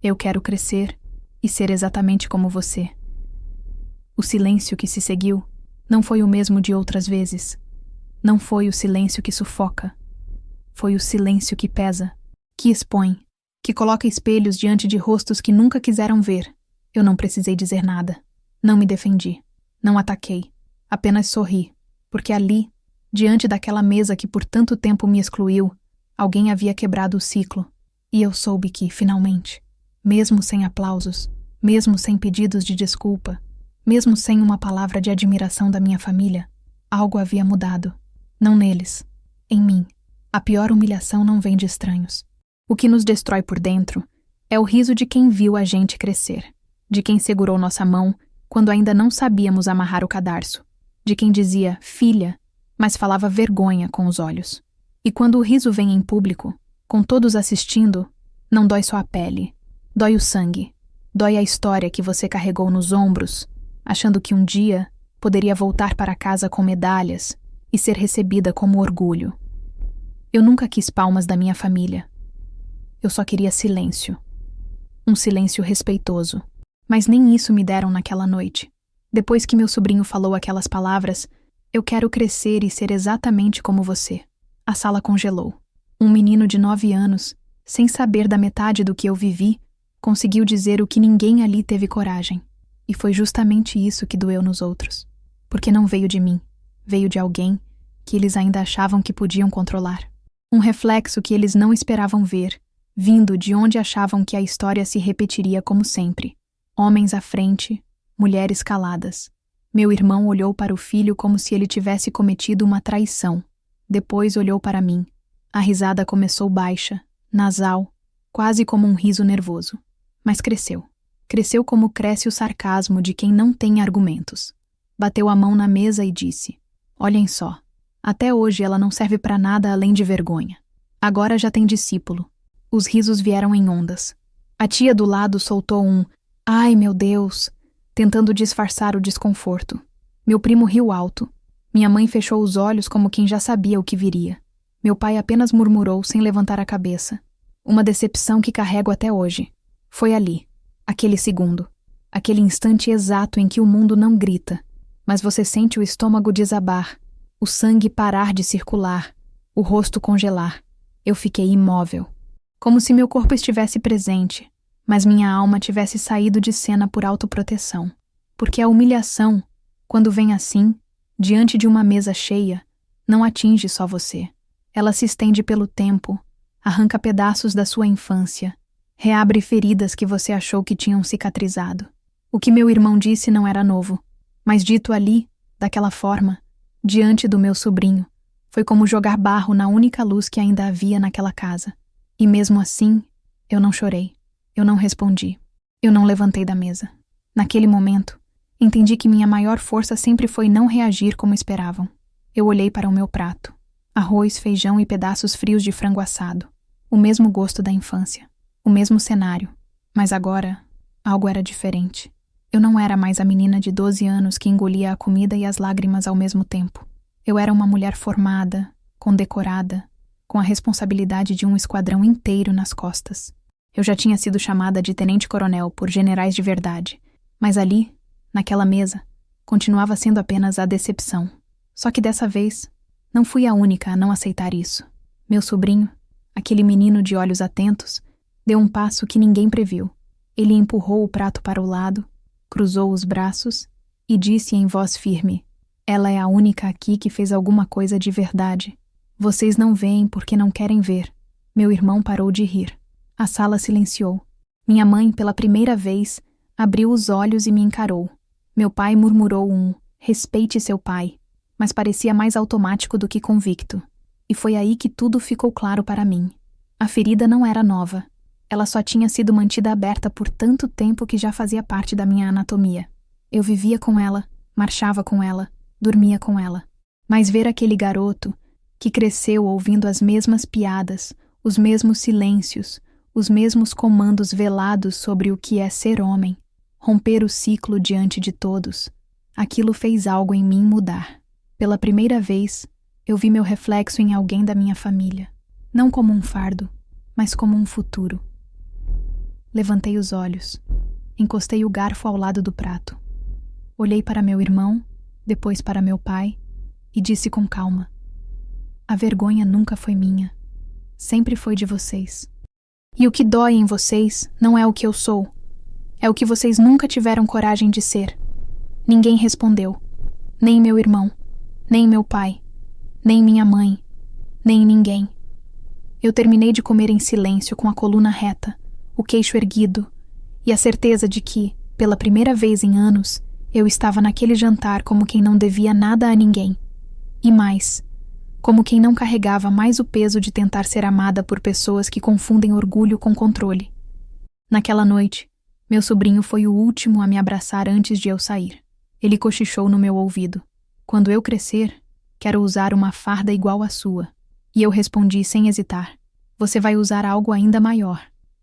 "Eu quero crescer e ser exatamente como você." O silêncio que se seguiu não foi o mesmo de outras vezes. Não foi o silêncio que sufoca. Foi o silêncio que pesa, que expõe, que coloca espelhos diante de rostos que nunca quiseram ver. Eu não precisei dizer nada. Não me defendi. Não ataquei. Apenas sorri, porque ali, diante daquela mesa que por tanto tempo me excluiu, alguém havia quebrado o ciclo. E eu soube que, finalmente, mesmo sem aplausos, mesmo sem pedidos de desculpa, mesmo sem uma palavra de admiração da minha família, algo havia mudado. Não neles, em mim. A pior humilhação não vem de estranhos. O que nos destrói por dentro é o riso de quem viu a gente crescer, de quem segurou nossa mão quando ainda não sabíamos amarrar o cadarço, de quem dizia "filha", mas falava vergonha com os olhos. E quando o riso vem em público, com todos assistindo, não dói só a pele, dói o sangue, dói a história que você carregou nos ombros, achando que um dia poderia voltar para casa com medalhas e ser recebida como orgulho. Eu nunca quis palmas da minha família. Eu só queria silêncio. Um silêncio respeitoso. Mas nem isso me deram naquela noite. Depois que meu sobrinho falou aquelas palavras, "Eu quero crescer e ser exatamente como você." A sala congelou. Um menino de 9 anos, sem saber da metade do que eu vivi, conseguiu dizer o que ninguém ali teve coragem. E foi justamente isso que doeu nos outros. Porque não veio de mim. Veio de alguém que eles ainda achavam que podiam controlar. Um reflexo que eles não esperavam ver, vindo de onde achavam que a história se repetiria como sempre. Homens à frente, mulheres caladas. Meu irmão olhou para o filho como se ele tivesse cometido uma traição. Depois olhou para mim. A risada começou baixa, nasal, quase como um riso nervoso. Mas cresceu. Cresceu como cresce o sarcasmo de quem não tem argumentos. Bateu a mão na mesa e disse: "Olhem só, até hoje ela não serve para nada além de vergonha. Agora já tem discípulo." Os risos vieram em ondas. A tia do lado soltou um "Ai, meu Deus!", tentando disfarçar o desconforto. Meu primo riu alto. Minha mãe fechou os olhos como quem já sabia o que viria. Meu pai apenas murmurou sem levantar a cabeça. Uma decepção que carrego até hoje. Foi ali, aquele segundo, aquele instante exato em que o mundo não grita, mas você sente o estômago desabar, o sangue parar de circular, o rosto congelar. Eu fiquei imóvel, como se meu corpo estivesse presente, mas minha alma tivesse saído de cena por autoproteção. Porque a humilhação, quando vem assim, diante de uma mesa cheia, não atinge só você. Ela se estende pelo tempo, arranca pedaços da sua infância, reabre feridas que você achou que tinham cicatrizado. O que meu irmão disse não era novo, mas dito ali, daquela forma, diante do meu sobrinho, foi como jogar barro na única luz que ainda havia naquela casa. E mesmo assim, eu não chorei, eu não respondi, eu não levantei da mesa. Naquele momento, entendi que minha maior força sempre foi não reagir como esperavam. Eu olhei para o meu prato. Arroz, feijão e pedaços frios de frango assado. O mesmo gosto da infância. O mesmo cenário. Mas agora, algo era diferente. Eu não era mais a menina de 12 anos que engolia a comida e as lágrimas ao mesmo tempo. Eu era uma mulher formada, condecorada, com a responsabilidade de um esquadrão inteiro nas costas. Eu já tinha sido chamada de tenente-coronel por generais de verdade. Mas ali, naquela mesa, continuava sendo apenas a decepção. Só que dessa vez, não fui a única a não aceitar isso. Meu sobrinho, aquele menino de olhos atentos, deu um passo que ninguém previu. Ele empurrou o prato para o lado, cruzou os braços e disse em voz firme: "Ela é a única aqui que fez alguma coisa de verdade. Vocês não veem porque não querem ver." Meu irmão parou de rir. A sala silenciou. Minha mãe, pela primeira vez, abriu os olhos e me encarou. Meu pai murmurou um "respeite seu pai", mas parecia mais automático do que convicto. E foi aí que tudo ficou claro para mim. A ferida não era nova. Ela só tinha sido mantida aberta por tanto tempo que já fazia parte da minha anatomia. Eu vivia com ela, marchava com ela, dormia com ela. Mas ver aquele garoto, que cresceu ouvindo as mesmas piadas, os mesmos silêncios, os mesmos comandos velados sobre o que é ser homem, romper o ciclo diante de todos, aquilo fez algo em mim mudar. Pela primeira vez, eu vi meu reflexo em alguém da minha família, não como um fardo, mas como um futuro. Levantei os olhos, encostei o garfo ao lado do prato. Olhei para meu irmão, depois para meu pai, e disse com calma: "A vergonha nunca foi minha, sempre foi de vocês. E o que dói em vocês não é o que eu sou, é o que vocês nunca tiveram coragem de ser." Ninguém respondeu, nem meu irmão, nem meu pai, nem minha mãe, nem ninguém. Eu terminei de comer em silêncio com a coluna reta, o queixo erguido, e a certeza de que, pela primeira vez em anos, eu estava naquele jantar como quem não devia nada a ninguém. E mais, como quem não carregava mais o peso de tentar ser amada por pessoas que confundem orgulho com controle. Naquela noite, meu sobrinho foi o último a me abraçar antes de eu sair. Ele cochichou no meu ouvido: "Quando eu crescer, quero usar uma farda igual à sua." E eu respondi sem hesitar: "Você vai usar algo ainda maior."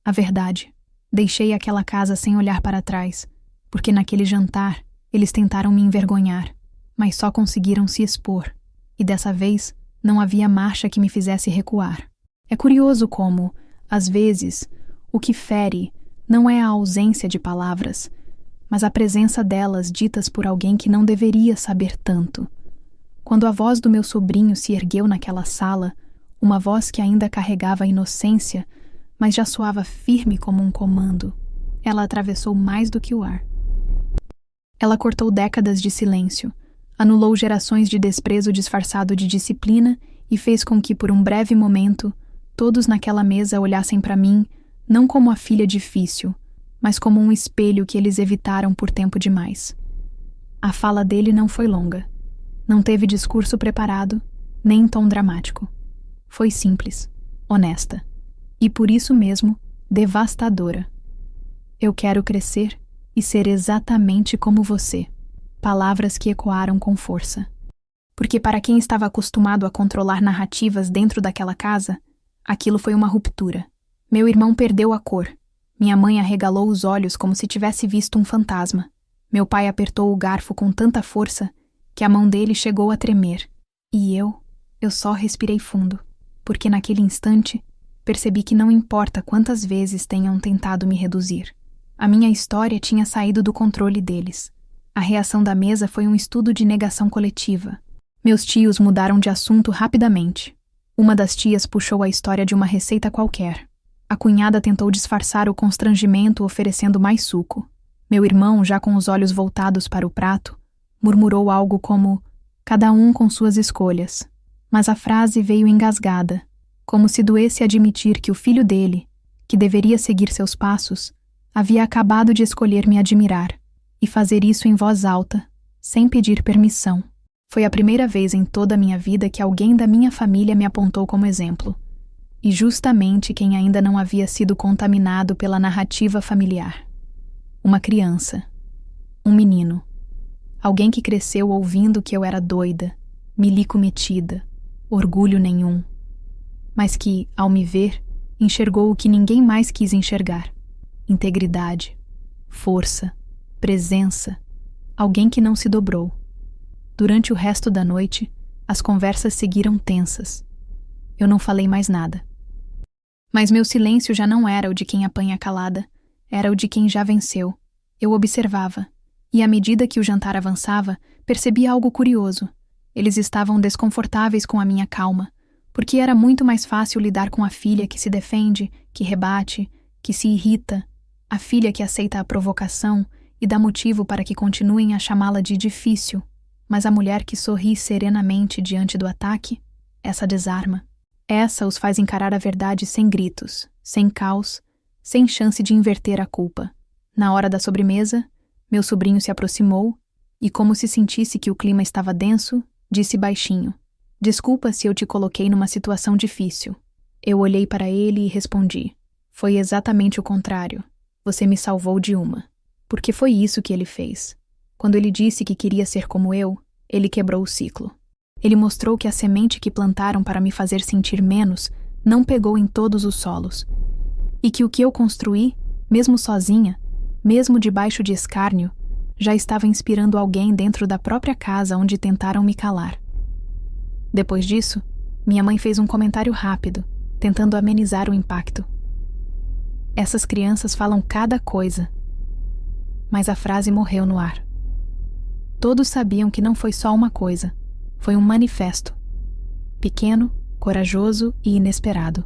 A verdade, deixei aquela casa sem olhar para trás, porque naquele jantar eles tentaram me envergonhar, mas só conseguiram se expor, e dessa vez não havia marcha que me fizesse recuar. É curioso como, às vezes, o que fere não é a ausência de palavras, mas a presença delas ditas por alguém que não deveria saber tanto. Quando a voz do meu sobrinho se ergueu naquela sala, uma voz que ainda carregava a inocência, mas já soava firme como um comando, ela atravessou mais do que o ar. Ela cortou décadas de silêncio, anulou gerações de desprezo disfarçado de disciplina e fez com que, por um breve momento, todos naquela mesa olhassem para mim, não como a filha difícil, mas como um espelho que eles evitaram por tempo demais. A fala dele não foi longa. Não teve discurso preparado, nem tom dramático. Foi simples, honesta. E por isso mesmo, devastadora. Eu quero crescer e ser exatamente como você. Palavras que ecoaram com força. Porque para quem estava acostumado a controlar narrativas dentro daquela casa, aquilo foi uma ruptura. Meu irmão perdeu a cor. Minha mãe arregalou os olhos como se tivesse visto um fantasma. Meu pai apertou o garfo com tanta força que a mão dele chegou a tremer. E eu só respirei fundo, porque naquele instante percebi que não importa quantas vezes tenham tentado me reduzir. A minha história tinha saído do controle deles. A reação da mesa foi um estudo de negação coletiva. Meus tios mudaram de assunto rapidamente. Uma das tias puxou a história de uma receita qualquer. A cunhada tentou disfarçar o constrangimento oferecendo mais suco. Meu irmão, já com os olhos voltados para o prato, murmurou algo como "cada um com suas escolhas". Mas a frase veio engasgada, como se doesse admitir que o filho dele, que deveria seguir seus passos, havia acabado de escolher me admirar, e fazer isso em voz alta, sem pedir permissão. Foi a primeira vez em toda a minha vida que alguém da minha família me apontou como exemplo. E justamente quem ainda não havia sido contaminado pela narrativa familiar. Uma criança. Um menino. Alguém que cresceu ouvindo que eu era doida, milico metida, orgulho nenhum. Mas que, ao me ver, enxergou o que ninguém mais quis enxergar. Integridade, força, presença. Alguém que não se dobrou. Durante o resto da noite, as conversas seguiram tensas. Eu não falei mais nada. Mas meu silêncio já não era o de quem apanha calada, era o de quem já venceu. Eu observava, e à medida que o jantar avançava, percebi algo curioso. Eles estavam desconfortáveis com a minha calma, porque era muito mais fácil lidar com a filha que se defende, que rebate, que se irrita, a filha que aceita a provocação e dá motivo para que continuem a chamá-la de difícil. Mas a mulher que sorri serenamente diante do ataque, essa desarma. Essa os faz encarar a verdade sem gritos, sem caos, sem chance de inverter a culpa. Na hora da sobremesa, meu sobrinho se aproximou e, como se sentisse que o clima estava denso, disse baixinho: "Desculpa se eu te coloquei numa situação difícil." Eu olhei para ele e respondi: "Foi exatamente o contrário. Você me salvou de uma." Porque foi isso que ele fez. Quando ele disse que queria ser como eu, ele quebrou o ciclo. Ele mostrou que a semente que plantaram para me fazer sentir menos não pegou em todos os solos. E que o que eu construí, mesmo sozinha, mesmo debaixo de escárnio, já estava inspirando alguém dentro da própria casa onde tentaram me calar. Depois disso, minha mãe fez um comentário rápido, tentando amenizar o impacto. "Essas crianças falam cada coisa." Mas a frase morreu no ar. Todos sabiam que não foi só uma coisa, foi um manifesto. Pequeno, corajoso e inesperado.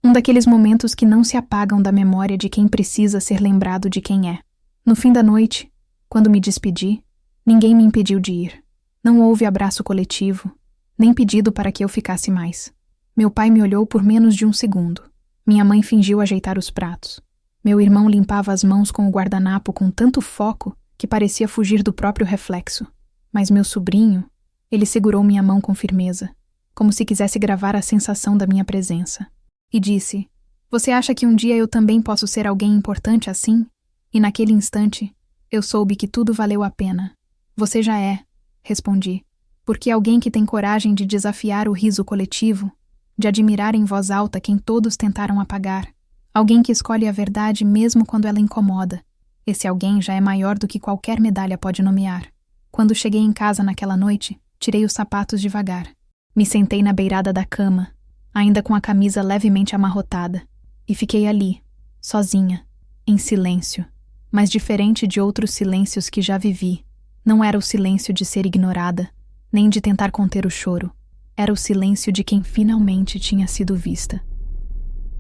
Um daqueles momentos que não se apagam da memória de quem precisa ser lembrado de quem é. No fim da noite, quando me despedi, ninguém me impediu de ir. Não houve abraço coletivo, nem pedido para que eu ficasse mais. Meu pai me olhou por menos de um segundo. Minha mãe fingiu ajeitar os pratos. Meu irmão limpava as mãos com o guardanapo com tanto foco que parecia fugir do próprio reflexo. Mas meu sobrinho, ele segurou minha mão com firmeza, como se quisesse gravar a sensação da minha presença. E disse: "Você acha que um dia eu também posso ser alguém importante assim?" E naquele instante, eu soube que tudo valeu a pena. "Você já é", respondi, porque alguém que tem coragem de desafiar o riso coletivo, de admirar em voz alta quem todos tentaram apagar, alguém que escolhe a verdade mesmo quando ela incomoda, esse alguém já é maior do que qualquer medalha pode nomear. Quando cheguei em casa naquela noite, tirei os sapatos devagar. Me sentei na beirada da cama, ainda com a camisa levemente amarrotada, e fiquei ali, sozinha, em silêncio. Mas diferente de outros silêncios que já vivi, não era o silêncio de ser ignorada, nem de tentar conter o choro. Era o silêncio de quem finalmente tinha sido vista.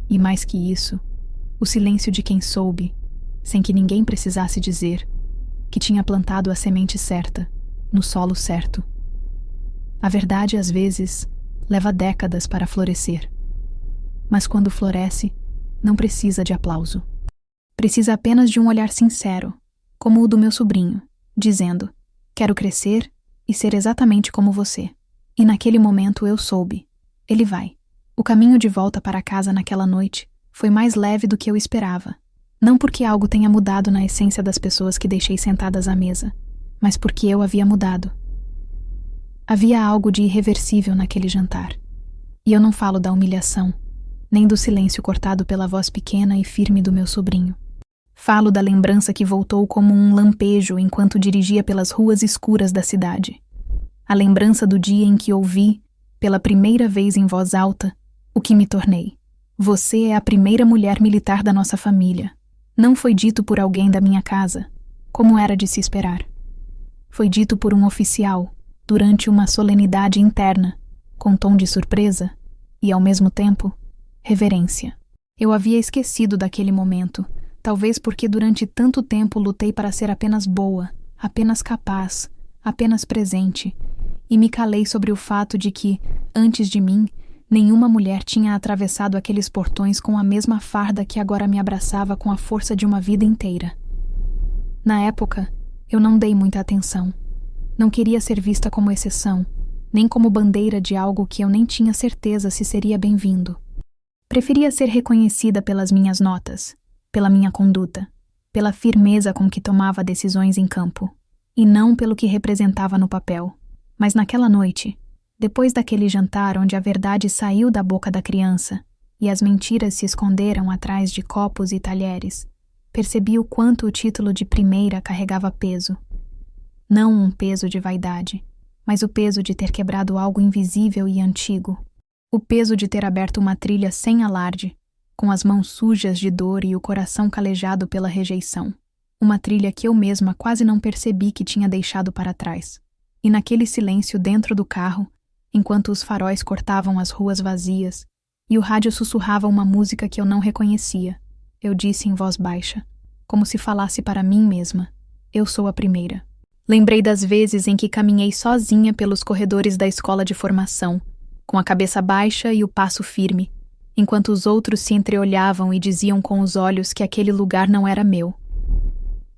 E mais que isso, o silêncio de quem soube, sem que ninguém precisasse dizer, que tinha plantado a semente certa, no solo certo. A verdade, às vezes, leva décadas para florescer. Mas quando floresce, não precisa de aplauso. Precisa apenas de um olhar sincero, como o do meu sobrinho, dizendo: "Quero crescer e ser exatamente como você." E naquele momento eu soube. Ele vai. O caminho de volta para casa naquela noite foi mais leve do que eu esperava. Não porque algo tenha mudado na essência das pessoas que deixei sentadas à mesa, mas porque eu havia mudado. Havia algo de irreversível naquele jantar. E eu não falo da humilhação, nem do silêncio cortado pela voz pequena e firme do meu sobrinho. Falo da lembrança que voltou como um lampejo enquanto dirigia pelas ruas escuras da cidade. A lembrança do dia em que ouvi, pela primeira vez em voz alta, o que me tornei. Você é a primeira mulher militar da nossa família. Não foi dito por alguém da minha casa, como era de se esperar. Foi dito por um oficial, durante uma solenidade interna, com tom de surpresa e, ao mesmo tempo, reverência. Eu havia esquecido daquele momento, talvez porque durante tanto tempo lutei para ser apenas boa, apenas capaz, apenas presente, e me calei sobre o fato de que, antes de mim, nenhuma mulher tinha atravessado aqueles portões com a mesma farda que agora me abraçava com a força de uma vida inteira. Na época, eu não dei muita atenção. Não queria ser vista como exceção, nem como bandeira de algo que eu nem tinha certeza se seria bem-vindo. Preferia ser reconhecida pelas minhas notas, pela minha conduta, pela firmeza com que tomava decisões em campo, e não pelo que representava no papel. Mas naquela noite, depois daquele jantar onde a verdade saiu da boca da criança e as mentiras se esconderam atrás de copos e talheres, percebi o quanto o título de primeira carregava peso. Não um peso de vaidade, mas o peso de ter quebrado algo invisível e antigo. O peso de ter aberto uma trilha sem alarde, com as mãos sujas de dor e o coração calejado pela rejeição. Uma trilha que eu mesma quase não percebi que tinha deixado para trás. E naquele silêncio dentro do carro, enquanto os faróis cortavam as ruas vazias e o rádio sussurrava uma música que eu não reconhecia, eu disse em voz baixa, como se falasse para mim mesma: eu sou a primeira. Lembrei das vezes em que caminhei sozinha pelos corredores da escola de formação, com a cabeça baixa e o passo firme, enquanto os outros se entreolhavam e diziam com os olhos que aquele lugar não era meu.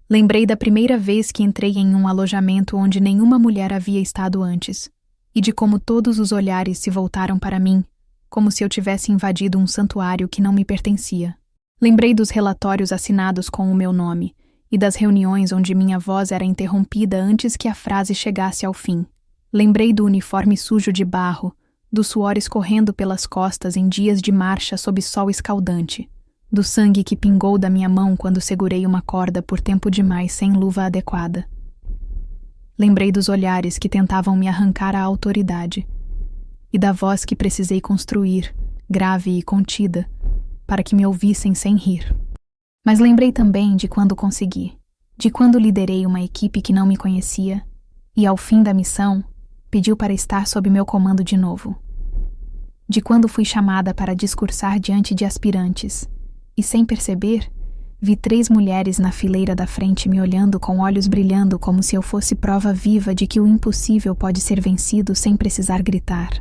Lembrei da primeira vez que entrei em um alojamento onde nenhuma mulher havia estado antes, e de como todos os olhares se voltaram para mim, como se eu tivesse invadido um santuário que não me pertencia. Lembrei dos relatórios assinados com o meu nome, e das reuniões onde minha voz era interrompida antes que a frase chegasse ao fim. Lembrei do uniforme sujo de barro, do suor escorrendo pelas costas em dias de marcha sob sol escaldante, do sangue que pingou da minha mão quando segurei uma corda por tempo demais sem luva adequada. Lembrei dos olhares que tentavam me arrancar a autoridade, e da voz que precisei construir, grave e contida, para que me ouvissem sem rir. Mas lembrei também de quando consegui, de quando liderei uma equipe que não me conhecia, e ao fim da missão, pediu para estar sob meu comando de novo. De quando fui chamada para discursar diante de aspirantes, e sem perceber, vi 3 mulheres na fileira da frente me olhando com olhos brilhando como se eu fosse prova viva de que o impossível pode ser vencido sem precisar gritar.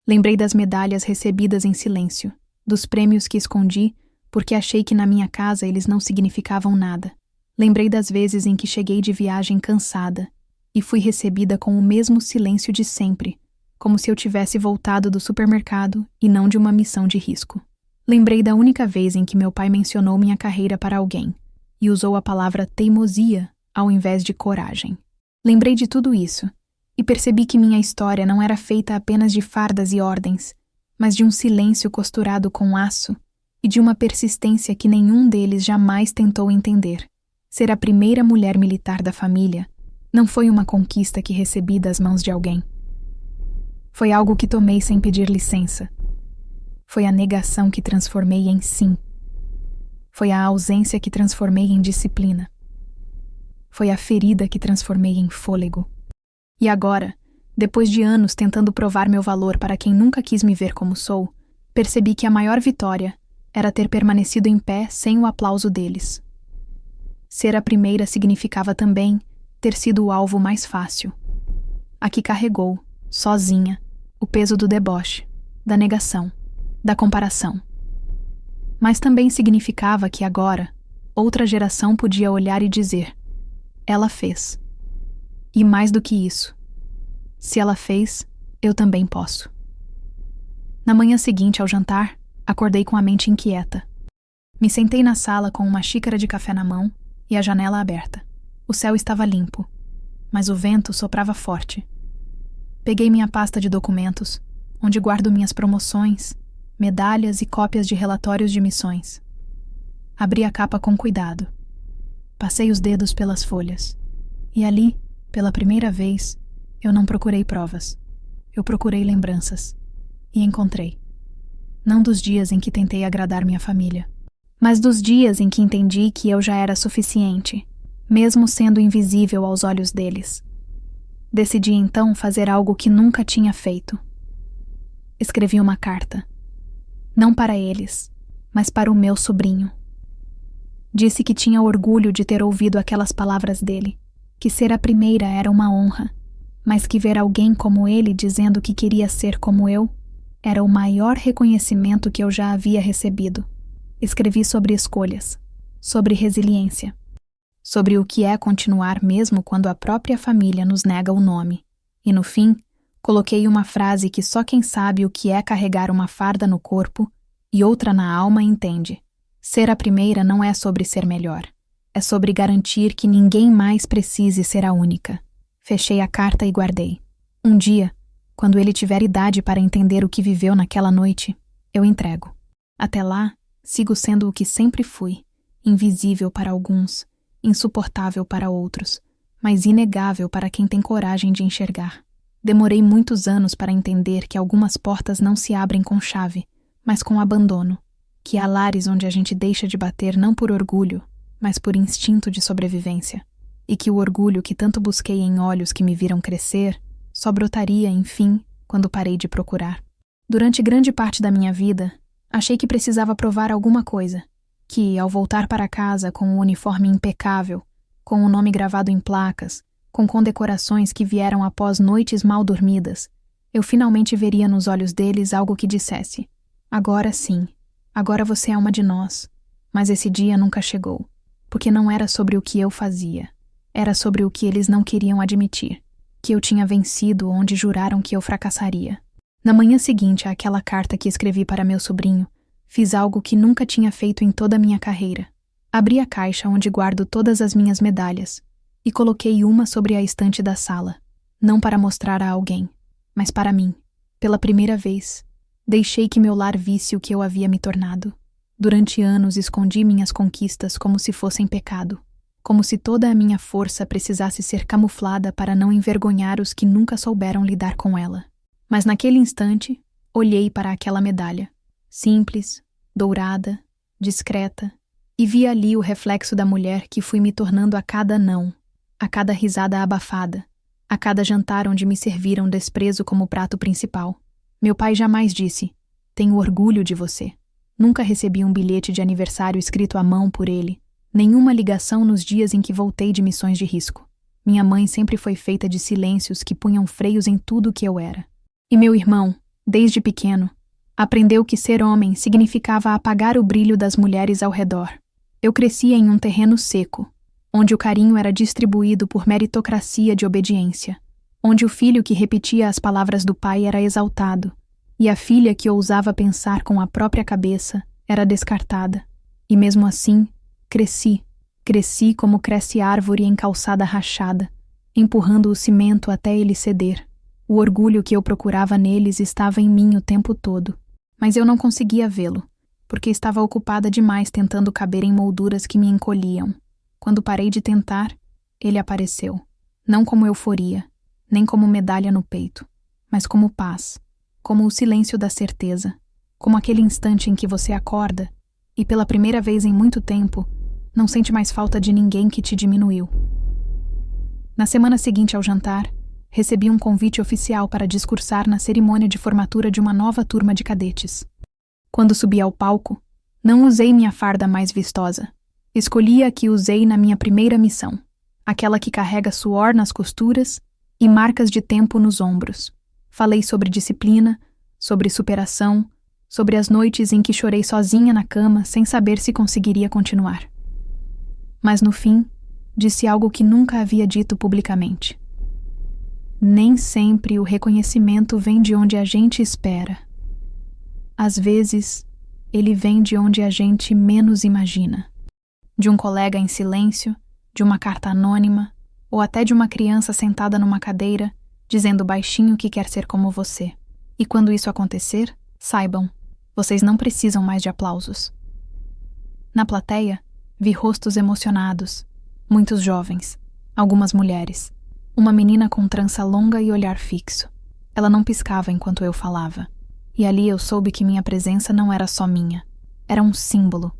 Lembrei das medalhas recebidas em silêncio, dos prêmios que escondi porque achei que na minha casa eles não significavam nada. Lembrei das vezes em que cheguei de viagem cansada e fui recebida com o mesmo silêncio de sempre, como se eu tivesse voltado do supermercado e não de uma missão de risco. Lembrei da única vez em que meu pai mencionou minha carreira para alguém e usou a palavra teimosia ao invés de coragem. Lembrei de tudo isso e percebi que minha história não era feita apenas de fardas e ordens, mas de um silêncio costurado com aço e de uma persistência que nenhum deles jamais tentou entender. Ser a primeira mulher militar da família não foi uma conquista que recebi das mãos de alguém. Foi algo que tomei sem pedir licença. Foi a negação que transformei em sim. Foi a ausência que transformei em disciplina. Foi a ferida que transformei em fôlego. E agora, depois de anos tentando provar meu valor para quem nunca quis me ver como sou, percebi que a maior vitória era ter permanecido em pé sem o aplauso deles. Ser a primeira significava também ter sido o alvo mais fácil. A que carregou, sozinha, o peso do deboche, da negação, da comparação. Mas também significava que agora, outra geração podia olhar e dizer: ela fez. E mais do que isso, se ela fez, eu também posso. Na manhã seguinte ao jantar, acordei com a mente inquieta. Me sentei na sala com uma xícara de café na mão e a janela aberta. O céu estava limpo, mas o vento soprava forte. Peguei minha pasta de documentos, onde guardo minhas promoções, medalhas e cópias de relatórios de missões. Abri a capa com cuidado. Passei os dedos pelas folhas. E ali, pela primeira vez, eu não procurei provas. Eu procurei lembranças. E encontrei. Não dos dias em que tentei agradar minha família, mas dos dias em que entendi que eu já era suficiente, mesmo sendo invisível aos olhos deles. Decidi então fazer algo que nunca tinha feito. Escrevi uma carta. Não para eles, mas para o meu sobrinho. Disse que tinha orgulho de ter ouvido aquelas palavras dele, que ser a primeira era uma honra, mas que ver alguém como ele dizendo que queria ser como eu era o maior reconhecimento que eu já havia recebido. Escrevi sobre escolhas, sobre resiliência, sobre o que é continuar mesmo quando a própria família nos nega o nome. E no fim, coloquei uma frase que só quem sabe o que é carregar uma farda no corpo e outra na alma entende. Ser a primeira não é sobre ser melhor. É sobre garantir que ninguém mais precise ser a única. Fechei a carta e guardei. Um dia, quando ele tiver idade para entender o que viveu naquela noite, eu entrego. Até lá, sigo sendo o que sempre fui, invisível para alguns, insuportável para outros, mas inegável para quem tem coragem de enxergar. Demorei muitos anos para entender que algumas portas não se abrem com chave, mas com abandono, que há lares onde a gente deixa de bater não por orgulho, mas por instinto de sobrevivência, e que o orgulho que tanto busquei em olhos que me viram crescer só brotaria, enfim, quando parei de procurar. Durante grande parte da minha vida, achei que precisava provar alguma coisa, que, ao voltar para casa com um uniforme impecável, com o nome gravado em placas, com condecorações que vieram após noites mal dormidas, eu finalmente veria nos olhos deles algo que dissesse: agora sim, agora você é uma de nós. Mas esse dia nunca chegou, porque não era sobre o que eu fazia, era sobre o que eles não queriam admitir, que eu tinha vencido onde juraram que eu fracassaria. Na manhã seguinte àquela carta que escrevi para meu sobrinho, fiz algo que nunca tinha feito em toda a minha carreira. Abri a caixa onde guardo todas as minhas medalhas e coloquei uma sobre a estante da sala, não para mostrar a alguém, mas para mim. Pela primeira vez, deixei que meu lar visse o que eu havia me tornado. Durante anos escondi minhas conquistas como se fossem pecado, como se toda a minha força precisasse ser camuflada para não envergonhar os que nunca souberam lidar com ela. Mas naquele instante, olhei para aquela medalha, simples, dourada, discreta, e vi ali o reflexo da mulher que fui me tornando a cada não, a cada risada abafada, a cada jantar onde me serviram desprezo como prato principal. Meu pai jamais disse: "Tenho orgulho de você". Nunca recebi um bilhete de aniversário escrito à mão por ele, nenhuma ligação nos dias em que voltei de missões de risco. Minha mãe sempre foi feita de silêncios que punham freios em tudo o que eu era. E meu irmão, desde pequeno, aprendeu que ser homem significava apagar o brilho das mulheres ao redor. Eu crescia em um terreno seco, onde o carinho era distribuído por meritocracia de obediência, onde o filho que repetia as palavras do pai era exaltado, e a filha que ousava pensar com a própria cabeça era descartada. E mesmo assim, cresci como cresce árvore em calçada rachada, empurrando o cimento até ele ceder. O orgulho que eu procurava neles estava em mim o tempo todo, mas eu não conseguia vê-lo, porque estava ocupada demais tentando caber em molduras que me encolhiam. Quando parei de tentar, ele apareceu, não como euforia, nem como medalha no peito, mas como paz, como o silêncio da certeza, como aquele instante em que você acorda e, pela primeira vez em muito tempo, não sente mais falta de ninguém que te diminuiu. Na semana seguinte ao jantar, recebi um convite oficial para discursar na cerimônia de formatura de uma nova turma de cadetes. Quando subi ao palco, não usei minha farda mais vistosa. Escolhi a que usei na minha primeira missão, aquela que carrega suor nas costuras e marcas de tempo nos ombros. Falei sobre disciplina, sobre superação, sobre as noites em que chorei sozinha na cama sem saber se conseguiria continuar. Mas no fim, disse algo que nunca havia dito publicamente. Nem sempre o reconhecimento vem de onde a gente espera. Às vezes, Ele vem de onde a gente menos imagina. De um colega em silêncio, de uma carta anônima, ou até de uma criança sentada numa cadeira, dizendo baixinho que quer ser como você. E quando isso acontecer, saibam, vocês não precisam mais de aplausos. Na plateia, vi rostos emocionados, muitos jovens, algumas mulheres, uma menina com trança longa e olhar fixo. Ela não piscava enquanto eu falava. E ali eu soube que minha presença não era só minha, era um símbolo.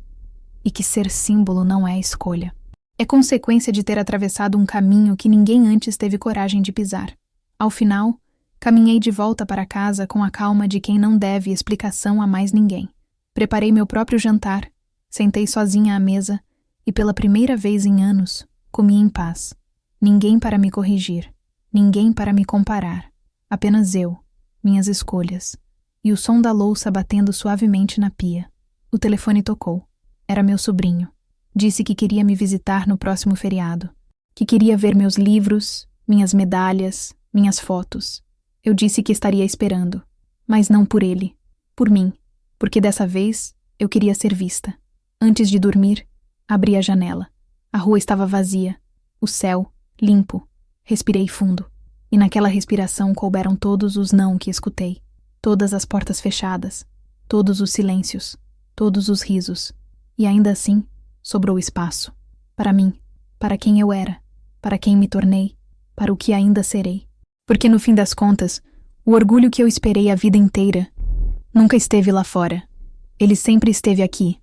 E que ser símbolo não é escolha. É consequência de ter atravessado um caminho que ninguém antes teve coragem de pisar. Ao final, caminhei de volta para casa com a calma de quem não deve explicação a mais ninguém. Preparei meu próprio jantar, sentei sozinha à mesa e pela primeira vez em anos, comi em paz. Ninguém para me corrigir, ninguém para me comparar. Apenas eu, minhas escolhas, e o som da louça batendo suavemente na pia. O telefone tocou. Era meu sobrinho. Disse que queria me visitar no próximo feriado, que queria ver meus livros, minhas medalhas, minhas fotos. Eu disse que estaria esperando, mas não por ele, por mim, porque dessa vez eu queria ser vista. Antes de dormir, abri a janela. A rua estava vazia, o céu, limpo. Respirei fundo, e naquela respiração couberam todos os não que escutei, todas as portas fechadas, todos os silêncios, todos os risos, e ainda assim sobrou espaço, para mim, para quem eu era, para quem me tornei, para o que ainda serei. Porque no fim das contas, o orgulho que eu esperei a vida inteira nunca esteve lá fora. Ele sempre esteve aqui,